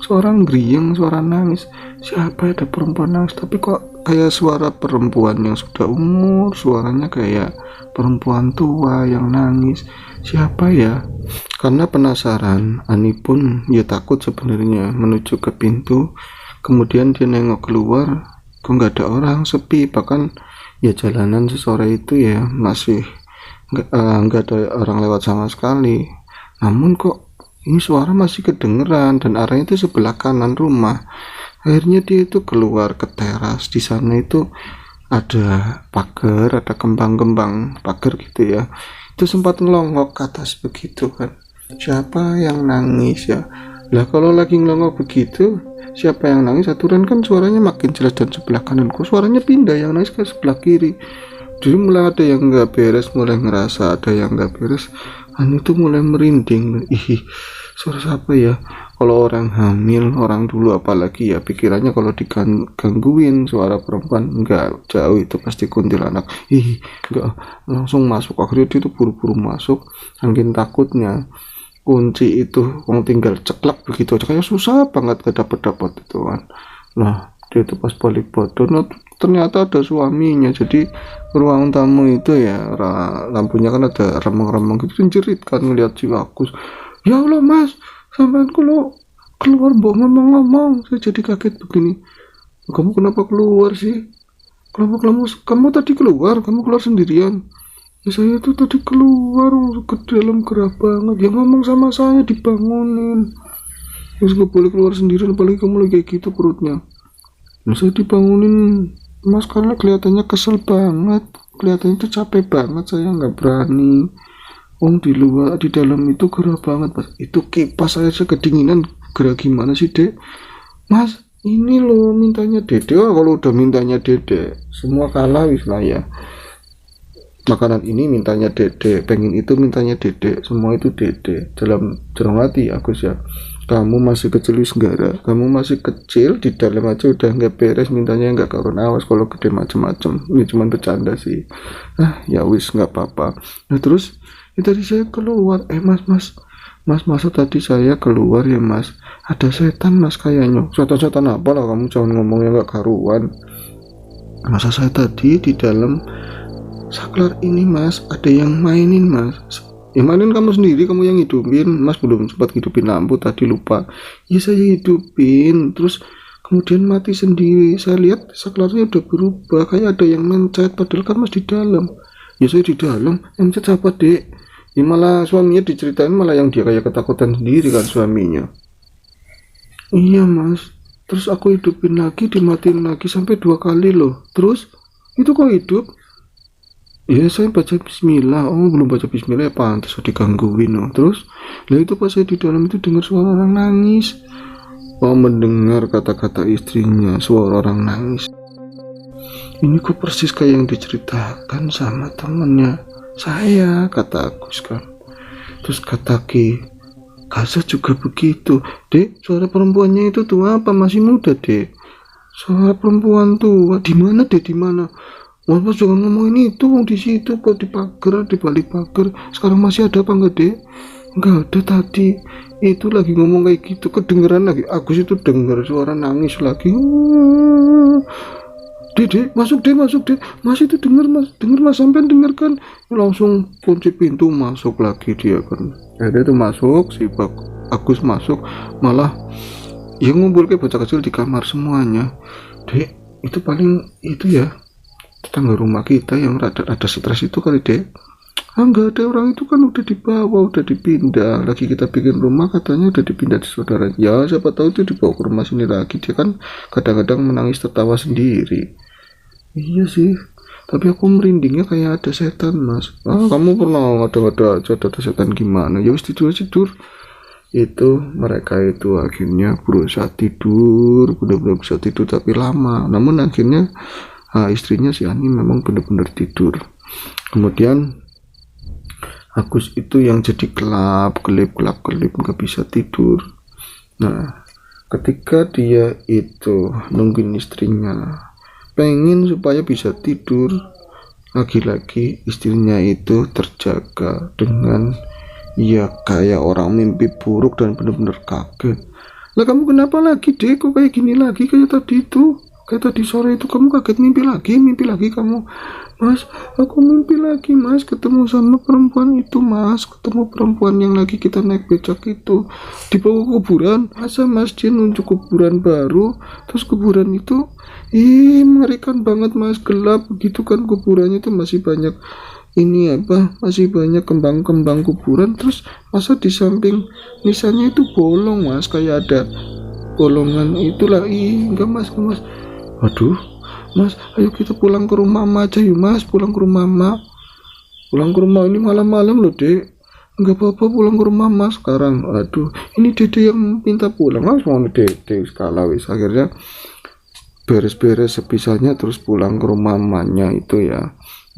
Speaker 1: Suara ngeriang, suara nangis. Siapa, ada perempuan nangis, tapi kok kayak suara perempuan yang sudah umur, suaranya kayak perempuan tua yang nangis. Siapa ya? Karena penasaran, Ani pun ya takut sebenarnya menuju ke pintu. Kemudian dia nengok keluar, kok nggak ada orang, sepi. Bahkan ya jalanan sore itu ya masih nggak ada orang lewat sama sekali. Namun kok ini suara masih kedengeran dan arahnya itu sebelah kanan rumah. Akhirnya dia itu keluar ke teras. Di sana itu ada pagar, ada kembang-kembang pagar gitu ya. Itu sempat ngelongok ke atas begitu kan. Siapa yang nangis ya? Lah kalau lagi ngelongok begitu, siapa yang nangis, aturan kan suaranya makin jelas, dan sebelah kananku suaranya pindah, yang nangis ke sebelah kiri. Jadi mulai ada yang nggak beres, mulai ngerasa ada yang nggak beres. Itu mulai merinding. Suara siapa ya? Kalau orang hamil, orang dulu apalagi ya, pikirannya kalau digangguin suara perempuan, nggak jauh itu pasti kuntilanak. Nggak, langsung masuk. Akhirnya dia tuh buru-buru masuk, saking takutnya. Kunci itu tinggal ceklek begitu aja, kayak susah banget gak dapet itu kan. Nah dia itu pas balik foto, ternyata ada suaminya. Jadi ruang tamu itu ya lampunya kan ada remang-remang gitu, jerit kan ngeliat si Agus. Ya Allah mas, sampean kalau keluar ngomong-ngomong, saya jadi kaget begini. Kamu kenapa keluar sih? Kamu tadi keluar sendirian? Ya saya tuh tadi keluar ke dalam gerah banget, yang ngomong sama saya dibangunin. Terus gak boleh keluar sendirian, apalagi kamu lagi kayak gitu perutnya. Nah, saya dibangunin mas karena kelihatannya kesel banget, kelihatannya tuh capek banget, saya nggak berani. Di luar, di dalam itu gerah banget mas. Itu kipas saya kedinginan. Gerah gimana sih dek? Mas ini loh mintanya dede. Kalau udah mintanya dede semua kalah wis lah ya. makanan ini mintanya dede, pengen itu mintanya dede, semua itu dede. Dalam hati Agus ya, kamu masih kecil wis enggak, kamu masih kecil di dalam aja udah nggak beres, mintanya nggak karun, awas kalau gede macem-macem. Ini cuma bercanda sih. Ya wis nggak apa-apa. Nah terus tadi saya keluar, mas masa tadi saya keluar ya mas, ada setan mas kayaknya. Setan apa lah, kamu jangan ngomongnya nggak karuan. Masa saya tadi di dalam saklar ini mas, ada yang mainin mas. Yang mainin kamu sendiri, kamu yang hidupin. Mas belum sempat hidupin lampu tadi, lupa. Ya saya hidupin, terus kemudian mati sendiri. Saya lihat saklarnya udah berubah, kayak ada yang mencet, padahal kan mas di dalam. Ya saya di dalam, yang mencet siapa dek? Ya malah suaminya diceritain, malah yang dia kayak ketakutan sendiri kan suaminya. Iya mas, terus aku hidupin lagi, dimatiin lagi sampai 2 kali loh. Terus itu kok hidup? Ya saya baca bismillah. Oh belum baca bismillah ya, pantas digangguin. Oh. Terus lah itu pas saya di dalam itu dengar suara orang nangis. Oh mendengar kata-kata istrinya, suara orang nangis. Ini kok persis kayak yang diceritakan sama temennya saya, kata Agus kan. Terus kata Ki, Gaza juga begitu. Dek, suara perempuannya itu tuh apa? Masih muda dek. Suara perempuan tuh di mana dek, di mana? Mas jangan ngomongin itu, di situ kok, di pagar, di balik pagar. Sekarang masih ada apa enggak dek? Enggak ada tadi. Itu lagi ngomong kayak gitu, kedengeran lagi. Agus itu dengar suara nangis lagi. Dek, masuk dek, mas itu denger mas, sampai dengarkan. Langsung kunci pintu, masuk lagi dia kan. Akhirnya itu masuk, Agus masuk, malah ya ngumpul kayak bocah kecil di kamar semuanya. Dek, itu paling itu ya tetangga rumah kita yang ada stres itu kali dek. Enggak ada, orang itu kan udah dibawa, udah dipindah lagi, kita bikin rumah katanya udah dipindah di saudara. Ya siapa tahu itu dibawa ke rumah sini lagi. Dia kan kadang-kadang menangis tertawa sendiri. Iya sih, tapi aku merindingnya kayak ada setan mas. Kamu pernah ada setan gimana? Ya wis tidur. Itu mereka itu akhirnya berusaha tidur, benar-benar bisa tidur tapi lama. Namun akhirnya istrinya si Ani memang benar-benar tidur. Kemudian Agus itu yang jadi kelip nggak bisa tidur. Nah ketika dia itu nungguin istrinya, pengen supaya bisa tidur, lagi-lagi istrinya itu terjaga dengan ya kayak orang mimpi buruk dan benar-benar kaget. Lah kamu kenapa lagi dek, kok kayak gini lagi kayak tadi itu, kayak tadi sore itu kamu kaget mimpi lagi kamu. Mas, aku mimpi lagi mas, ketemu sama perempuan itu mas, ketemu perempuan yang lagi kita naik becak itu, dibawa ke kuburan. Masa mas dia nunjuk kuburan baru, terus kuburan itu mengerikan banget mas, gelap begitu kan kuburannya itu, masih banyak masih banyak kembang-kembang kuburan. Terus masa di samping nisannya itu bolong mas, kayak ada bolongan itulah. Enggak mas, waduh mas, ayo kita pulang ke rumah mama aja yuk mas, pulang ke rumah mama. Pulang ke rumah ini malam-malam loh dek. Enggak apa-apa, pulang ke rumah mas sekarang. Aduh, ini dede yang minta pulang mas, mau dede skala wis. Akhirnya beres-beres sebisanya terus pulang ke rumah mamanya itu ya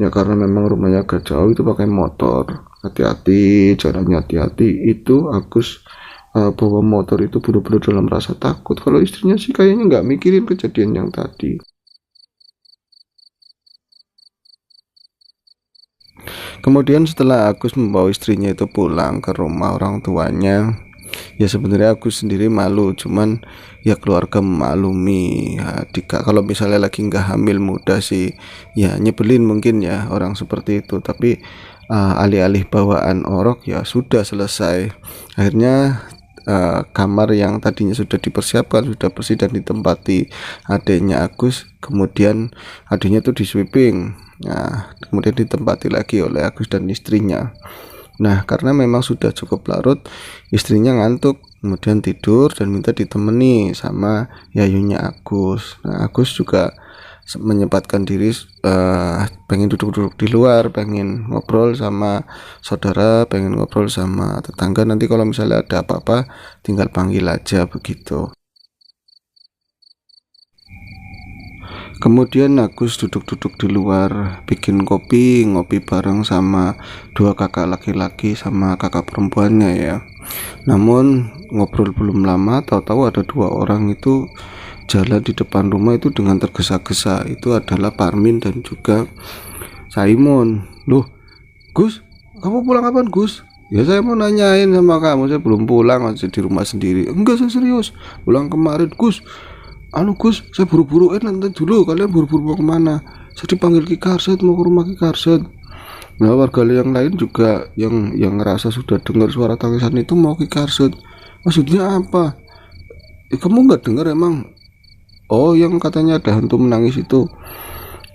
Speaker 1: karena memang rumahnya agak jauh, itu pakai motor. Hati-hati, jalannya hati-hati. Itu Agus bawa motor itu bener-bener dalam rasa takut. Kalau istrinya sih kayaknya nggak mikirin kejadian yang tadi. Kemudian setelah Agus membawa istrinya itu pulang ke rumah orang tuanya, ya sebenarnya Agus sendiri malu, cuman ya keluarga memaklumi. Kalau misalnya lagi nggak hamil muda sih ya nyebelin mungkin ya orang seperti itu, tapi alih-alih bawaan orok ya sudah selesai. Akhirnya kamar yang tadinya sudah dipersiapkan, sudah bersih dan ditempati adiknya Agus, kemudian adiknya tuh di sweeping. Nah kemudian ditempati lagi oleh Agus dan istrinya. Nah karena memang sudah cukup larut, istrinya ngantuk, kemudian tidur dan minta ditemani sama yayunya Agus. Nah Agus juga menyempatkan diri, pengen duduk-duduk di luar, pengen ngobrol sama saudara, pengen ngobrol sama tetangga. Nanti kalau misalnya ada apa-apa tinggal panggil aja begitu. Kemudian Agus duduk-duduk di luar bikin kopi, ngopi bareng sama dua kakak laki-laki sama kakak perempuannya ya. Namun ngobrol belum lama, tahu-tahu ada dua orang itu jalan di depan rumah itu dengan tergesa-gesa. Itu adalah Parmin dan juga Simon. Loh, Gus, kamu pulang kapan, Gus? Ya saya mau nanyain sama kamu, saya belum pulang, masih di rumah sendiri. Enggak, saya serius, pulang kemarin, Gus. Gus, saya buru-buru. Nanti dulu, kalian buru-buru mau kemana? Saya dipanggil Ki Karset, mau ke rumah Ki Karset. Nah, warga yang lain juga yang ngerasa sudah dengar suara tangisan itu mau Ki Karset. Maksudnya apa? Kamu nggak dengar emang? Oh, yang katanya ada hantu menangis itu.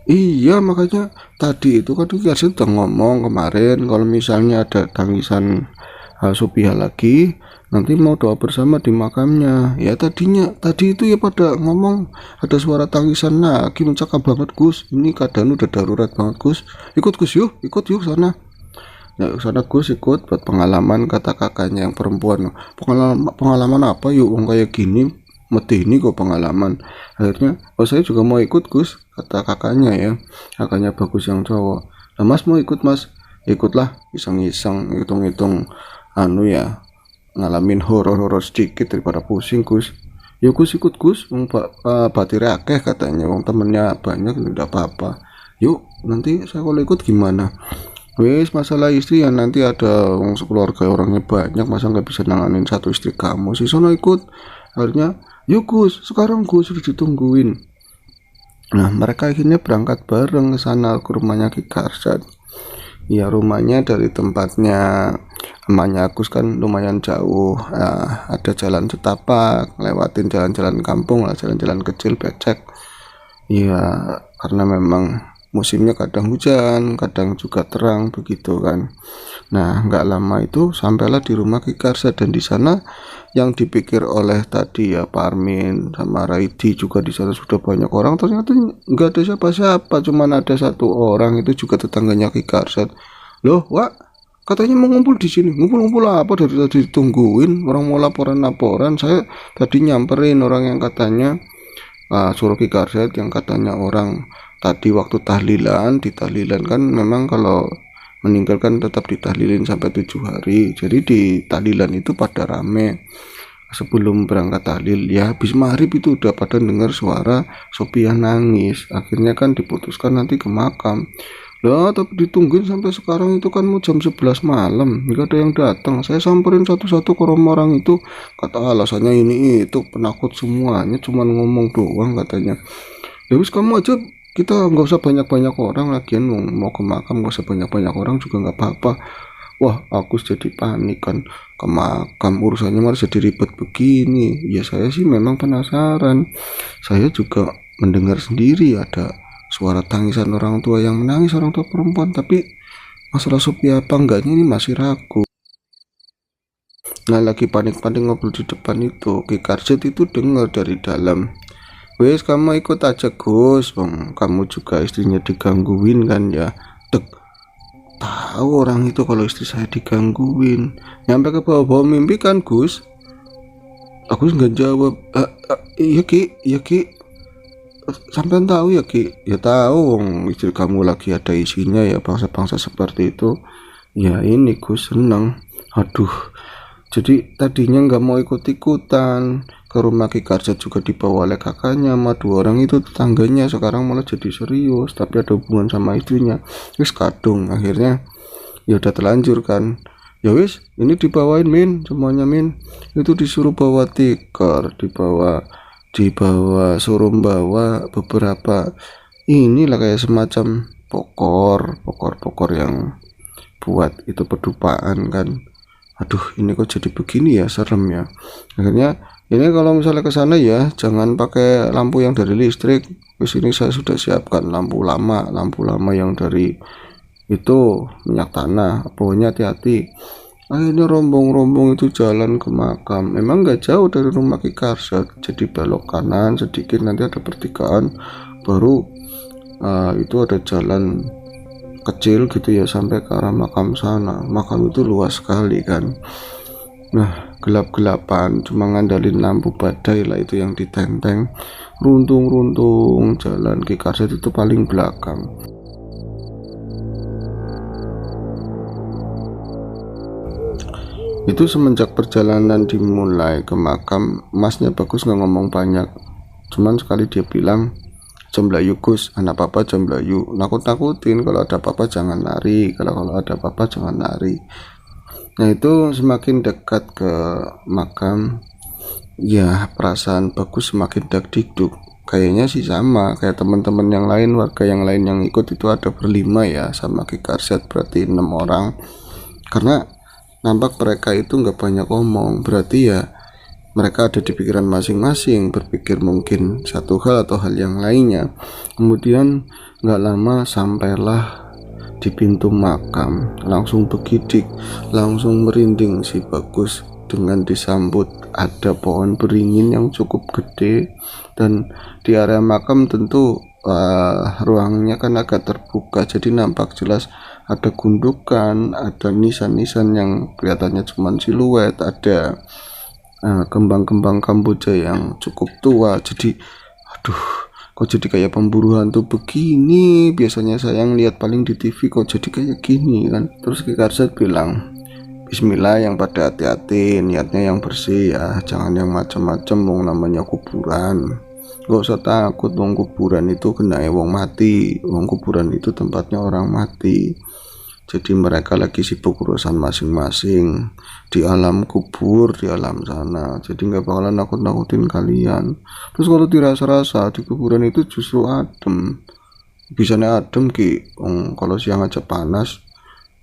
Speaker 1: Iya, makanya tadi itu kan Ki Karset udah ngomong kemarin kalau misalnya ada tangisan Sophia lagi, nanti mau doa bersama di makamnya. Ya tadi itu ya pada ngomong ada suara tangisan lagi, mencakap banget Gus, ini keadaan udah darurat banget Gus. Ikut Gus yuk, ikut yuk sana. Ya sana Gus, ikut buat pengalaman, kata kakaknya yang perempuan. Pengalaman apa yuk, kayak gini mati ini kok pengalaman. Akhirnya saya juga mau ikut Gus, kata kakaknya ya, kakaknya Bagus yang cowok. Nah Mas mau ikut Mas? Ikutlah, iseng-iseng hitung-hitung ya, ngalamin horor-horor sedikit daripada pusing Gus. Ya Gus ikut Gus, batirnya akeh katanya, temennya banyak, tidak apa-apa. Yuk nanti saya kalau ikut gimana? Wes masalah istri ya nanti ada sekeluarga orangnya banyak, masa nggak bisa nanganin satu istri kamu sih, sono ikut. Akhirnya yuk Gus, sekarang Gus sudah ditungguin. Nah mereka akhirnya berangkat bareng ke sana, ke rumahnya Ki Karset. Ya rumahnya dari tempatnya emaknya Agus kan lumayan jauh. Ada jalan setapak, lewatin jalan-jalan kampung lah, jalan-jalan kecil becek ya, karena memang musimnya kadang hujan kadang juga terang begitu kan. Nah nggak lama itu sampailah di rumah Ki Karset, dan di sana yang dipikir oleh tadi ya Parmin sama Raidi juga di sana sudah banyak orang, ternyata nggak ada siapa-siapa, cuman ada satu orang itu juga tetangganya Ki Karset. Loh Wak, katanya mau ngumpul di sini. Ngumpul-ngumpul apa, dari tadi ditungguin orang mau laporan-laporan. Saya tadi nyamperin orang yang katanya suruh Ki Karset, yang katanya orang tadi waktu tahlilan, di tahlilan kan memang kalau meninggalkan tetap ditahlilin sampai 7 hari. Jadi di tahlilan itu pada rame. Sebelum berangkat tahlil ya habis maghrib itu udah pada dengar suara Sophia nangis. Akhirnya kan diputuskan nanti ke makam. Lah tapi ditungguin sampai sekarang itu kan mau jam 11 malam nggak ada yang datang. Saya samperin satu-satu ke rumah orang itu, kata alasannya ini itu penakut semuanya, cuman ngomong doang katanya. Ya wis kamu aja, kita nggak usah banyak-banyak orang, lagian mau ke makam nggak usah banyak-banyak orang juga nggak apa-apa. Wah aku jadi panik kan, ke makam urusannya malah jadi ribet begini. Ya saya sih memang penasaran, saya juga mendengar sendiri ada suara tangisan orang tua yang menangis, orang tua perempuan, tapi masalah Sophia apa enggaknya ini masih ragu. Nah lagi panik-panik ngobrol di depan itu, Ki Karset itu dengar dari dalam, wes kamu ikut aja Gus, kamu juga istrinya digangguin kan ya. Tek, tahu orang itu kalau istri saya digangguin, nyampe ke bawah-bawah mimpi kan Gus. Aku nggak jawab. Iya Ki, sampai tahu ya Ki? Ya tahu, istri kamu lagi ada isinya ya, bangsa-bangsa seperti itu. Ya ini Gus seneng. Aduh, jadi tadinya nggak mau ikut-ikutan ke rumah Ki Karset, juga dibawa oleh kakaknya sama dua orang itu tetangganya. Sekarang malah jadi serius, tapi ada hubungan sama istrinya. Wis kadung, akhirnya ya udah terlanjur kan. Ya wis, ini dibawain Min, semuanya Min. Itu disuruh bawa tikar, dibawa suruh bawa beberapa inilah kayak semacam pokor yang buat itu pedupaan kan. Aduh ini kok jadi begini ya, serem ya. Akhirnya ini kalau misalnya ke sana ya jangan pakai lampu yang dari listrik. Di sini saya sudah siapkan lampu lama yang dari itu minyak tanah. Pokoknya hati-hati. Akhirnya rombong-rombong itu jalan ke makam. Memang gak jauh dari rumah Ki Karset, jadi belok kanan sedikit nanti ada pertigaan, baru itu ada jalan kecil gitu ya sampai ke arah makam sana. Makam itu luas sekali kan. Nah, gelap-gelapan cuma ngandalin lampu badai lah itu yang ditenteng, runtung-runtung jalan Ki Karset itu paling belakang. Itu semenjak perjalanan dimulai ke makam, masnya Bagus nggak ngomong banyak, cuman sekali dia bilang, "Jamblayu Gus, anak papa jamblayu, nakut-nakutin, kalau ada papa jangan lari, kalau ada papa jangan lari." Nah itu semakin dekat ke makam, ya perasaan Bagus semakin dagdikduk. Kayaknya sih sama kayak teman-teman yang lain, warga yang lain yang ikut itu ada berlima ya sama Ki Karset, berarti 6 orang. Karena nampak mereka itu nggak banyak ngomong, berarti ya mereka ada di pikiran masing-masing, berpikir mungkin satu hal atau hal yang lainnya. Kemudian nggak lama sampailah di pintu makam, langsung begidik, langsung merinding si Bagus dengan disambut ada pohon beringin yang cukup gede. Dan di area makam tentu ruangnya kan agak terbuka, jadi nampak jelas ada gundukan, ada nisan-nisan yang kelihatannya cuma siluet, ada kembang-kembang kamboja yang cukup tua. Jadi aduh, kok jadi kayak pemburu hantu begini, biasanya saya lihat paling di TV, kok jadi kayak gini kan. Terus Ki Karset bilang, "Bismillah yang pada hati-hati, niatnya yang bersih ya, jangan yang macam-macam, wong namanya kuburan. Gak usah takut, wong kuburan itu kena wong mati, wong kuburan itu tempatnya orang mati. Jadi mereka lagi sibuk urusan masing-masing di alam kubur, di alam sana. Jadi nggak bakalan nakut-nakutin kalian." Terus kalau dirasa-rasa di kuburan itu justru adem, bisanya adem Ki. Kalau siang aja panas.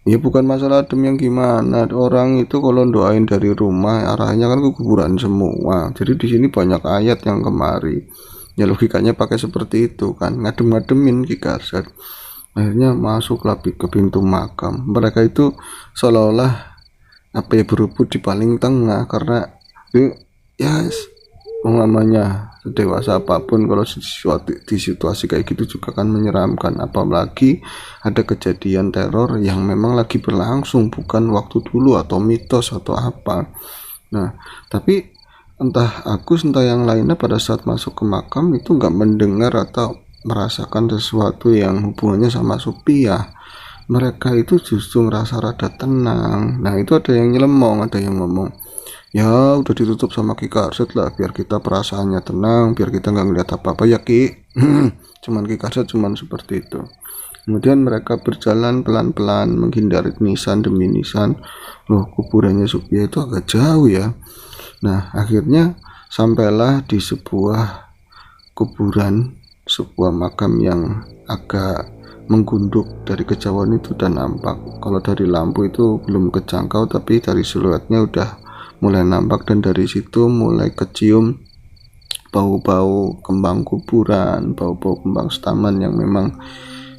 Speaker 1: Ya bukan masalah adem yang gimana, orang itu kalau doain dari rumah arahnya kan ke kuburan semua. Jadi di sini banyak ayat yang kemari. Ya logikanya pakai seperti itu kan, ngadem-ngademin Ki Karset. Akhirnya masuklah ke pintu makam. Mereka itu seolah-olah berebut di paling tengah, karena ya namanya dewasa apapun kalau di situasi kayak gitu juga kan menyeramkan, apalagi ada kejadian teror yang memang lagi berlangsung, bukan waktu dulu atau mitos atau apa. Nah tapi entah Agus entah yang lainnya pada saat masuk ke makam itu nggak mendengar atau merasakan sesuatu yang hubungannya sama Supiah. Mereka itu justru merasa rada tenang. Nah itu ada yang nyelemong, ada yang ngomong, "Ya udah ditutup sama Ki Karset lah, biar kita perasaannya tenang, biar kita nggak ngeliat apa-apa ya Ki." Cuman Ki Karset cuman seperti itu. Kemudian mereka berjalan pelan-pelan menghindari nisan demi nisan. Loh, kuburannya Supiah itu agak jauh ya. Nah akhirnya sampailah di sebuah kuburan, sebuah makam yang agak menggunduk. Dari kejauhan itu dan nampak, kalau dari lampu itu belum kejangkau, tapi dari siluetnya udah mulai nampak. Dan dari situ mulai kecium bau-bau kembang kuburan, bau-bau kembang setaman yang memang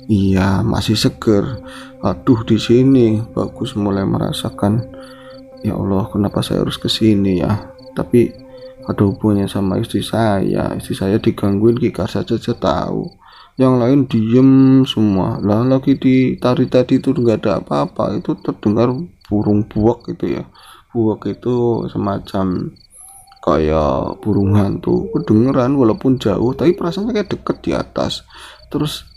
Speaker 1: iya masih seger. Aduh, di sini Bagus mulai merasakan, ya Allah kenapa saya harus kesini ya. Tapi ada hubungannya sama istri saya digangguin Ki Karset saja tahu, yang lain diem semua. Lah lagi ditari tadi itu nggak ada apa-apa, itu terdengar burung buak gitu ya. Buak itu semacam kayak burung hantu, kedengeran walaupun jauh tapi perasaannya kayak deket di atas. Terus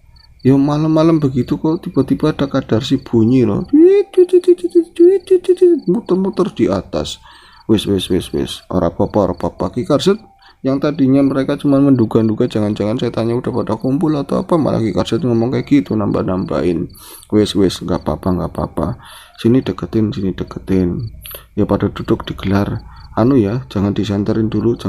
Speaker 1: ya malam-malam begitu kok tiba-tiba ada kadar si bunyi loh, muter-muter di atas. Wis ora apa-apa Ki Karset yang tadinya mereka cuma menduga-duga jangan-jangan setannya udah pada kumpul atau apa, malah Ki Karset ngomong kayak gitu, nambah-nambahin. Wis nggak apa-apa, sini deketin ya, pada duduk digelar. Ya jangan disenterin dulu,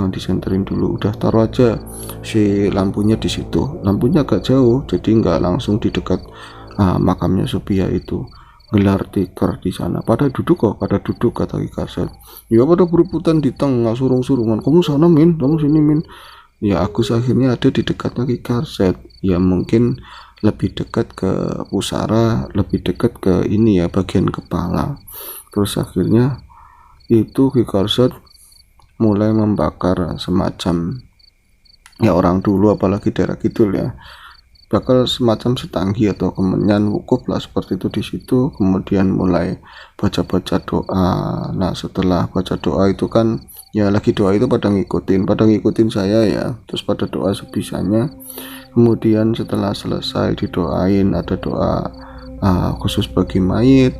Speaker 1: udah taruh aja si lampunya di situ. Lampunya agak jauh jadi nggak langsung di dekat makamnya Supiah itu. Gelar tikar di sana. Pada duduk kata Ki Karset. Ya pada berebutan di tengah, surung-surungan. Kamu sana Min, kamu sini Min. Ya Agus akhirnya ada di dekatnya Ki Karset. Ya mungkin lebih dekat ke pusara, lebih dekat ke ini ya, bagian kepala. Terus akhirnya itu Ki Karset mulai membakar semacam ya orang dulu, apalagi daerah kidul ya, bakal semacam setanggi atau kemenyan wukuf lah seperti itu di situ. Kemudian mulai baca-baca doa. Nah setelah baca doa itu kan ya lagi doa itu pada ngikutin saya ya, terus pada doa sebisanya. Kemudian setelah selesai didoain, ada doa khusus bagi mayit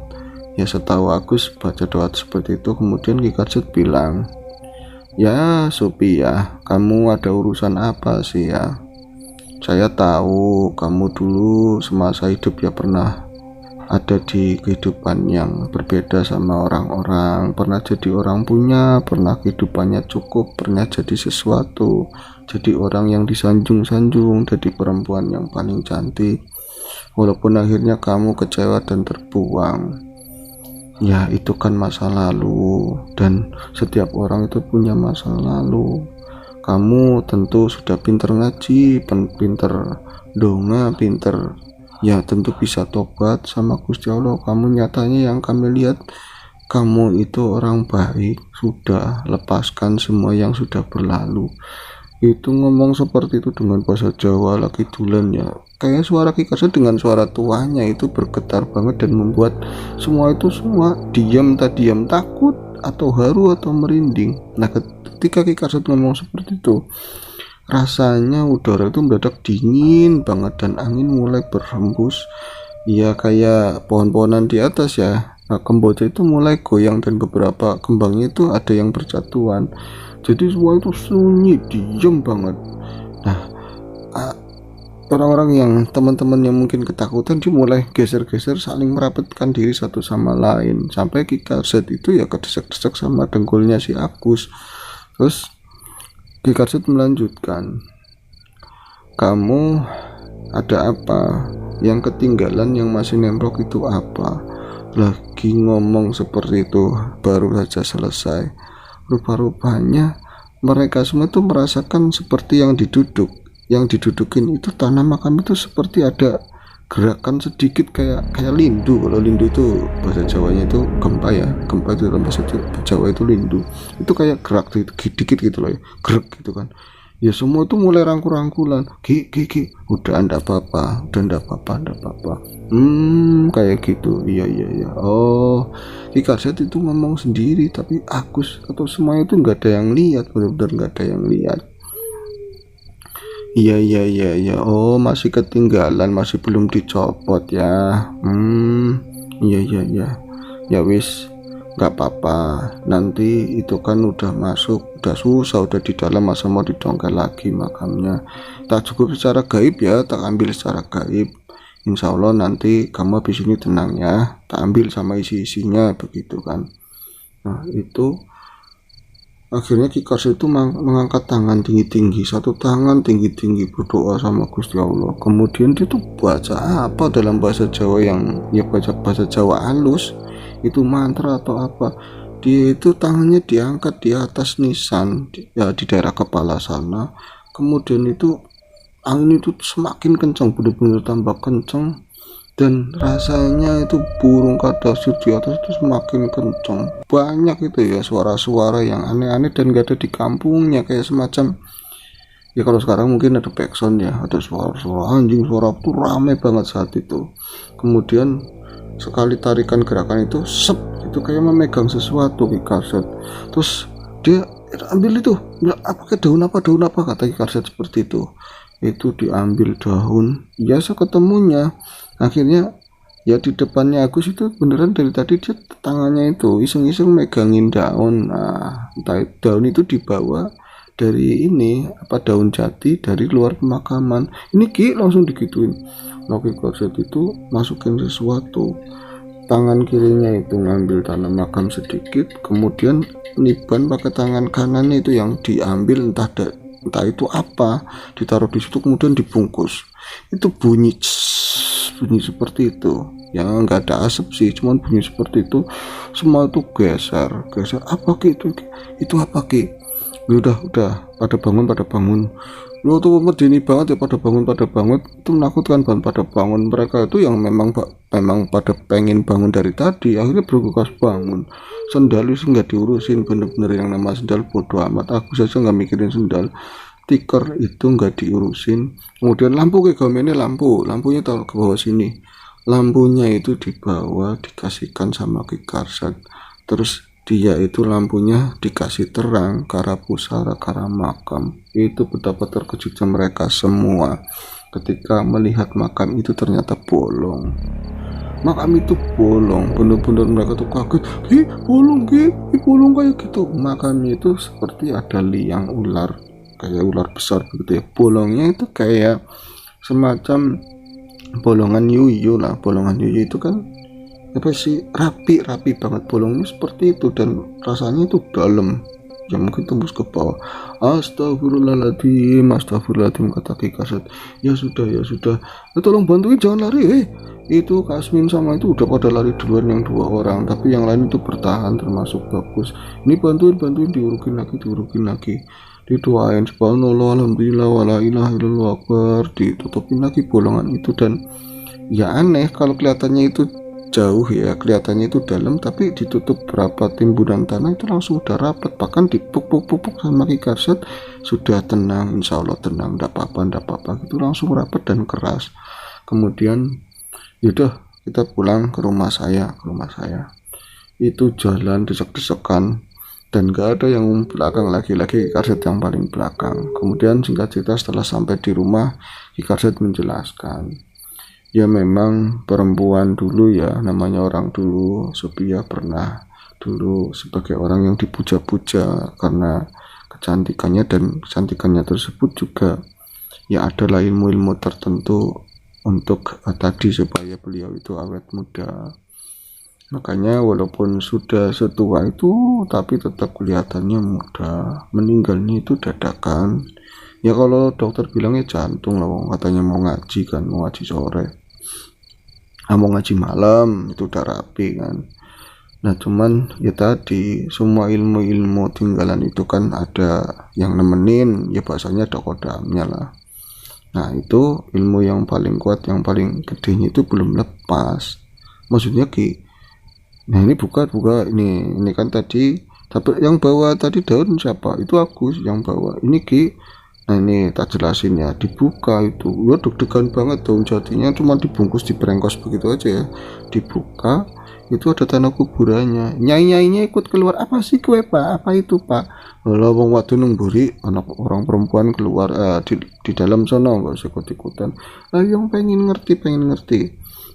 Speaker 1: ya, setahu Agus baca doa seperti itu. Kemudian Ki Karset bilang, ya Sopi ya, kamu ada urusan apa sih ya? Saya tahu kamu dulu semasa hidup ya pernah ada di kehidupan yang berbeda sama orang-orang, pernah jadi orang punya, pernah kehidupannya cukup, pernah jadi sesuatu, jadi orang yang disanjung-sanjung, jadi perempuan yang paling cantik, walaupun akhirnya kamu kecewa dan terbuang. Ya itu kan masa lalu, dan setiap orang itu punya masa lalu. Kamu tentu sudah pinter ngaji, pinter donga, pinter ya tentu bisa tobat sama Gusti Allah. Kamu nyatanya yang kami lihat, kamu itu orang baik, sudah lepaskan semua yang sudah berlalu. Itu ngomong seperti itu dengan bahasa Jawa lagi dulan ya, kayak suara Ki Karset dengan suara tuanya itu bergetar banget dan membuat semua diam, takut atau haru atau merinding. Nah ketika Ki Karset ngomong seperti itu, rasanya udara itu mendadak dingin banget dan angin mulai berhembus ya kayak pohon-pohonan di atas ya. Nah Kamboja itu mulai goyang dan beberapa kembangnya itu ada yang berjatuhan. Jadi semua itu sunyi, diam banget. Nah orang-orang yang teman-teman yang mungkin ketakutan, dia mulai geser-geser saling merapatkan diri satu sama lain, sampai Ki Karset itu ya kedesek-desek sama dengkulnya si Agus. Terus Ki Karset melanjutkan, kamu ada apa? Yang ketinggalan yang masih nembrok itu apa? Lagi ngomong seperti itu baru saja selesai, rupa-rupanya mereka semua itu merasakan seperti yang didudukin itu tanah makam itu seperti ada gerakan sedikit kayak lindu. Kalau lindu itu bahasa Jawanya itu gempa ya, gempa itu dalam bahasa Jawa itu lindu, itu kayak gerak dikit gitu loh ya, gerak gitu kan ya. Semua itu mulai rangkul-rangkulan, Ki udah ndak apa-apa kayak gitu. Iya oh Ki Karset itu ngomong sendiri, tapi Agus atau semuanya itu nggak ada yang lihat, benar-benar nggak ada yang lihat. Iya oh masih ketinggalan, masih belum dicopot ya. Iya ya wis, nggak apa-apa, nanti itu kan udah masuk, udah susah, udah di dalam, masa mau didongkel lagi makamnya. Tak cukup secara gaib ya, tak ambil secara gaib. Insya Allah nanti kamu habis ini tenang ya, tak ambil sama isi-isinya begitu kan. Nah itu akhirnya Ki Karset itu mengangkat tangan tinggi-tinggi, satu tangan tinggi-tinggi berdoa sama Gusti Allah. Kemudian dia tuh baca apa dalam bahasa Jawa yang ya bahasa Jawa halus, itu mantra atau apa. Dia itu tangannya diangkat di atas nisan ya, di daerah kepala sana. Kemudian itu angin itu semakin kencang, benar-benar tambah kencang, dan rasanya itu burung kadasir di atas itu semakin kencang. Banyak itu ya suara-suara yang aneh-aneh dan gak ada di kampungnya, kayak semacam ya kalau sekarang mungkin ada backsound ya, ada suara-suara anjing, suara itu ramai banget saat itu. Kemudian sekali tarikan gerakan itu itu kayak memegang sesuatu Ki Karset. Terus dia ambil itu, apa daun apa kata Ki Karset seperti itu. Itu diambil daun, biasa ketemunya. Akhirnya ya di depannya Agus itu beneran dari tadi dia tangannya itu iseng-iseng megangin daun. Nah daun itu dibawa dari ini daun jati dari luar pemakaman. Ini Ki langsung digituin. Ki Karset itu masukin sesuatu, tangan kirinya itu ngambil tanah makam sedikit, kemudian niban pakai tangan kanannya itu yang diambil entah itu apa, ditaruh di situ kemudian dibungkus. Itu bunyi seperti itu ya, nggak ada asap sih, cuman bunyi seperti itu. Semua itu geser apa Ki itu apa Ki? Udah pada bangun lu tuh medeni banget ya, pada bangun itu menakutkan banget. Pada bangun, mereka itu yang memang pada pengen bangun dari tadi, akhirnya bergegas bangun. Sendal itu nggak diurusin, bener-bener yang nama sendal bodo amat. Aku saja nggak mikirin sendal, tikar itu nggak diurusin. Kemudian lampu kayak gamenya lampunya taruh ke bawah sini, lampunya itu dibawa dikasihkan sama Ki Karset, terus dia itu lampunya dikasih terang ke arah pusara, ke arah makam. Itu betapa terkejutnya mereka semua ketika melihat makam itu ternyata bolong. Makam itu bolong, bener-bener mereka tuh kaget, bolong bolong kayak gitu. Makamnya itu seperti ada liang ular, kayak ular besar begitu ya. Bolongnya itu kayak semacam bolongan yuyu lah. Bolongan yuyu itu kan apa sih, rapi banget bolongnya seperti itu, dan rasanya itu dalam, ya mungkin tembus ke bawah. Astagfirullahaladzim, kata Ki Karset. Ya sudah, tolong bantuin, jangan lari. Itu Kasmin sama itu udah pada lari duluan, yang 2 orang, tapi yang lain itu bertahan, termasuk Bagus. Ini bantuin diurukin lagi, didoain subhanallah alhamdulillah wala ilaha illallah akbar, ditutupin lagi bolongan itu. Dan ya aneh, kalau kelihatannya itu jauh ya, kelihatannya itu dalam, tapi ditutup berapa timbunan tanah itu langsung udah rapat, bahkan dipupuk sama Ki Karset, sudah tenang, insya Allah tenang, ndak apa-apa gitu, langsung rapat dan keras. Kemudian yaudah kita pulang ke rumah saya. Itu jalan desek-desekan dan gak ada yang belakang, lagi-lagi Ki Karset yang paling belakang. Kemudian singkat cerita, setelah sampai di rumah, Ki Karset menjelaskan, ya memang perempuan dulu ya, namanya orang dulu, Sophia pernah dulu sebagai orang yang dipuja-puja karena kecantikannya, dan kecantikannya tersebut juga ya adalah ilmu-ilmu tertentu untuk tadi supaya beliau itu awet muda. Makanya walaupun sudah setua itu tapi tetap kelihatannya muda. Meninggalnya itu dadakan. Ya kalau dokter bilangnya jantung lah, katanya mau ngaji kan, mau ngaji sore, mau ngaji malam, itu udah rapi kan. Nah cuman ya tadi, semua ilmu-ilmu tinggalan itu kan ada yang nemenin, ya bahasanya ada kodamnya lah. Nah itu ilmu yang paling kuat, yang paling gedenya itu belum lepas. Maksudnya Ki, nah ini buka ini kan tadi, tapi yang bawa tadi daun siapa? Itu Agus yang bawa. Ini Ki, nah ini tak jelasin ya, dibuka itu ya deg-degan banget, daun jatinya cuma dibungkus diperengkos begitu aja ya, dibuka itu ada tanah kuburannya. Nyai-nyainya ikut keluar, apa sih kue pak, apa itu pak? Lah wong wadon nemburi, anak orang perempuan keluar di dalam sana, nggak usah ikut-ikutan. Lah yang pengen ngerti.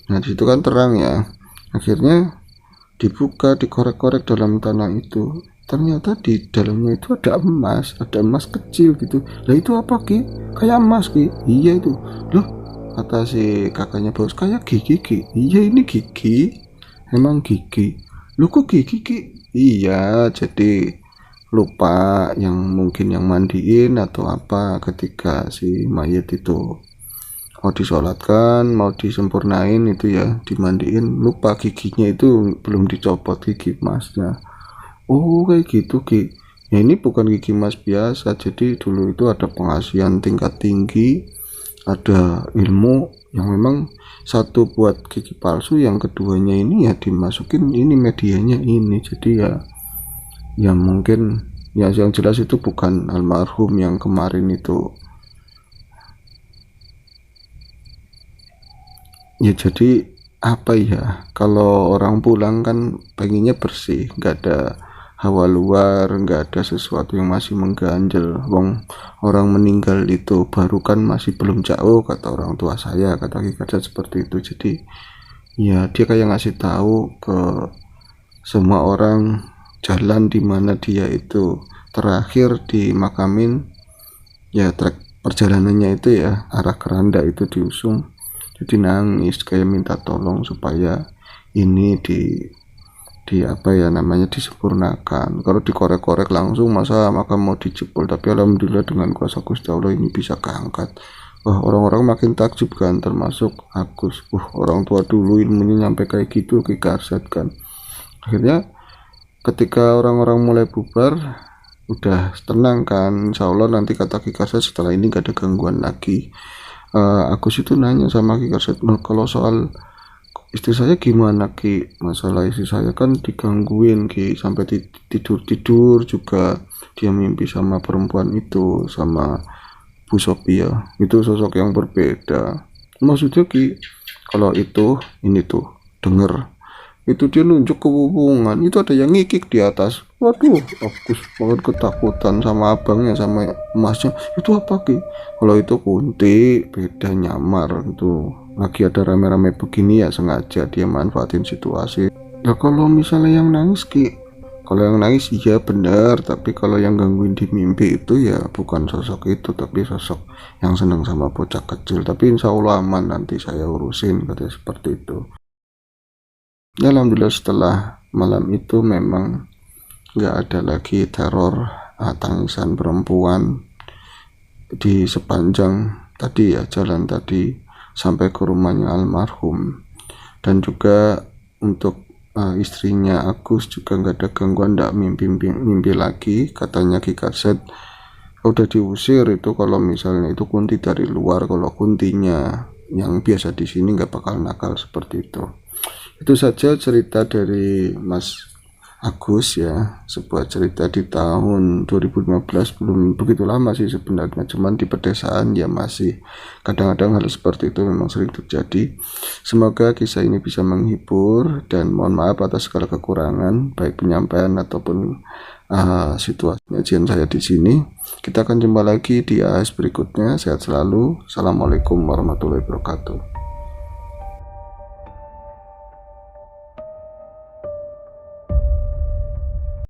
Speaker 1: Nah disitu kan terang ya, akhirnya dibuka, dikorek-korek dalam tanah itu, ternyata di dalamnya itu ada emas kecil gitu. Lah itu apa Ki? Kayak emas Ki? Iya itu. Loh, kata si kakaknya Bos, kayak gigi Ki? Iya ini gigi, emang gigi. Lu kok gigi Ki? Iya, jadi lupa mungkin yang mandiin atau apa ketika si mayat itu mau disolatkan, mau disempurnain itu ya, dimandiin, lupa giginya itu belum dicopot gigi emasnya. Oh kayak gitu Ki. Ya ini bukan gigi emas biasa, jadi dulu itu ada pengasihan tingkat tinggi, ada ilmu yang memang satu buat gigi palsu, yang keduanya ini ya dimasukin ini medianya ini. Jadi ya mungkin ya yang jelas itu bukan almarhum yang kemarin itu. Ya jadi apa ya, kalau orang pulang kan pengennya bersih, nggak ada hawa luar, nggak ada sesuatu yang masih mengganjel. Wong orang meninggal itu baru kan masih belum jauh, kata orang tua saya, kata Ki Karset seperti itu. Jadi ya dia kayak ngasih tahu ke semua orang jalan di mana dia itu terakhir dimakamin, ya trek perjalanannya itu ya arah keranda itu diusung. Jadi nangis kayak minta tolong supaya ini di apa ya namanya, disempurnakan. Kalau dikorek-korek langsung masa makam mau dijebol, tapi alhamdulillah dengan kuasa Gusti Allah ini bisa keangkat. Wah, orang-orang makin takjub kan, termasuk Agus. Orang tua dulu ilmunya nyampe kayak gitu, Ki Karset kan. Akhirnya ketika orang-orang mulai bubar, udah tenang kan, insya Allah nanti kata Ki Karset setelah ini gak ada gangguan lagi. Agus itu nanya sama Ki Karset, kalau soal istri saya gimana Ki? Masalah istri saya kan digangguin Ki, sampai tidur juga dia mimpi sama perempuan itu, sama Bu Sophia itu sosok yang berbeda. Maksudnya kalau itu ini tuh denger itu dia nunjuk ke hubungan itu ada yang ngikik di atas. Waduh, Agus banget ketakutan sama abangnya sama emasnya. Itu apa kalau itu Kunti beda nyamar gitu. Lagi ada rame-rame begini ya sengaja dia manfaatin situasi. Ya kalau misalnya yang nangis kalau yang nangis iya benar, tapi kalau yang gangguin di mimpi itu ya bukan sosok itu, tapi sosok yang seneng sama bocah kecil. Tapi insya Allah aman, nanti saya urusin, katanya seperti itu. Ya alhamdulillah setelah malam itu memang nggak ada lagi teror tangisan perempuan di sepanjang tadi ya jalan tadi sampai ke rumahnya almarhum. Dan juga untuk istrinya Agus juga nggak ada gangguan, nggak mimpi lagi. Katanya Ki Karset udah diusir itu kalau misalnya itu Kunti dari luar, kalau Kuntinya yang biasa di sini nggak bakal nakal seperti itu. Itu saja cerita dari Mas Agus ya, sebuah cerita di tahun 2015, belum begitu lama sih sebenarnya, cuman di pedesaan ya masih kadang-kadang hal seperti itu memang sering terjadi. Semoga kisah ini bisa menghibur dan mohon maaf atas segala kekurangan baik penyampaian ataupun situasi penyajian saya di sini. Kita akan jumpa lagi di AS berikutnya. Sehat selalu. Assalamualaikum warahmatullahi wabarakatuh.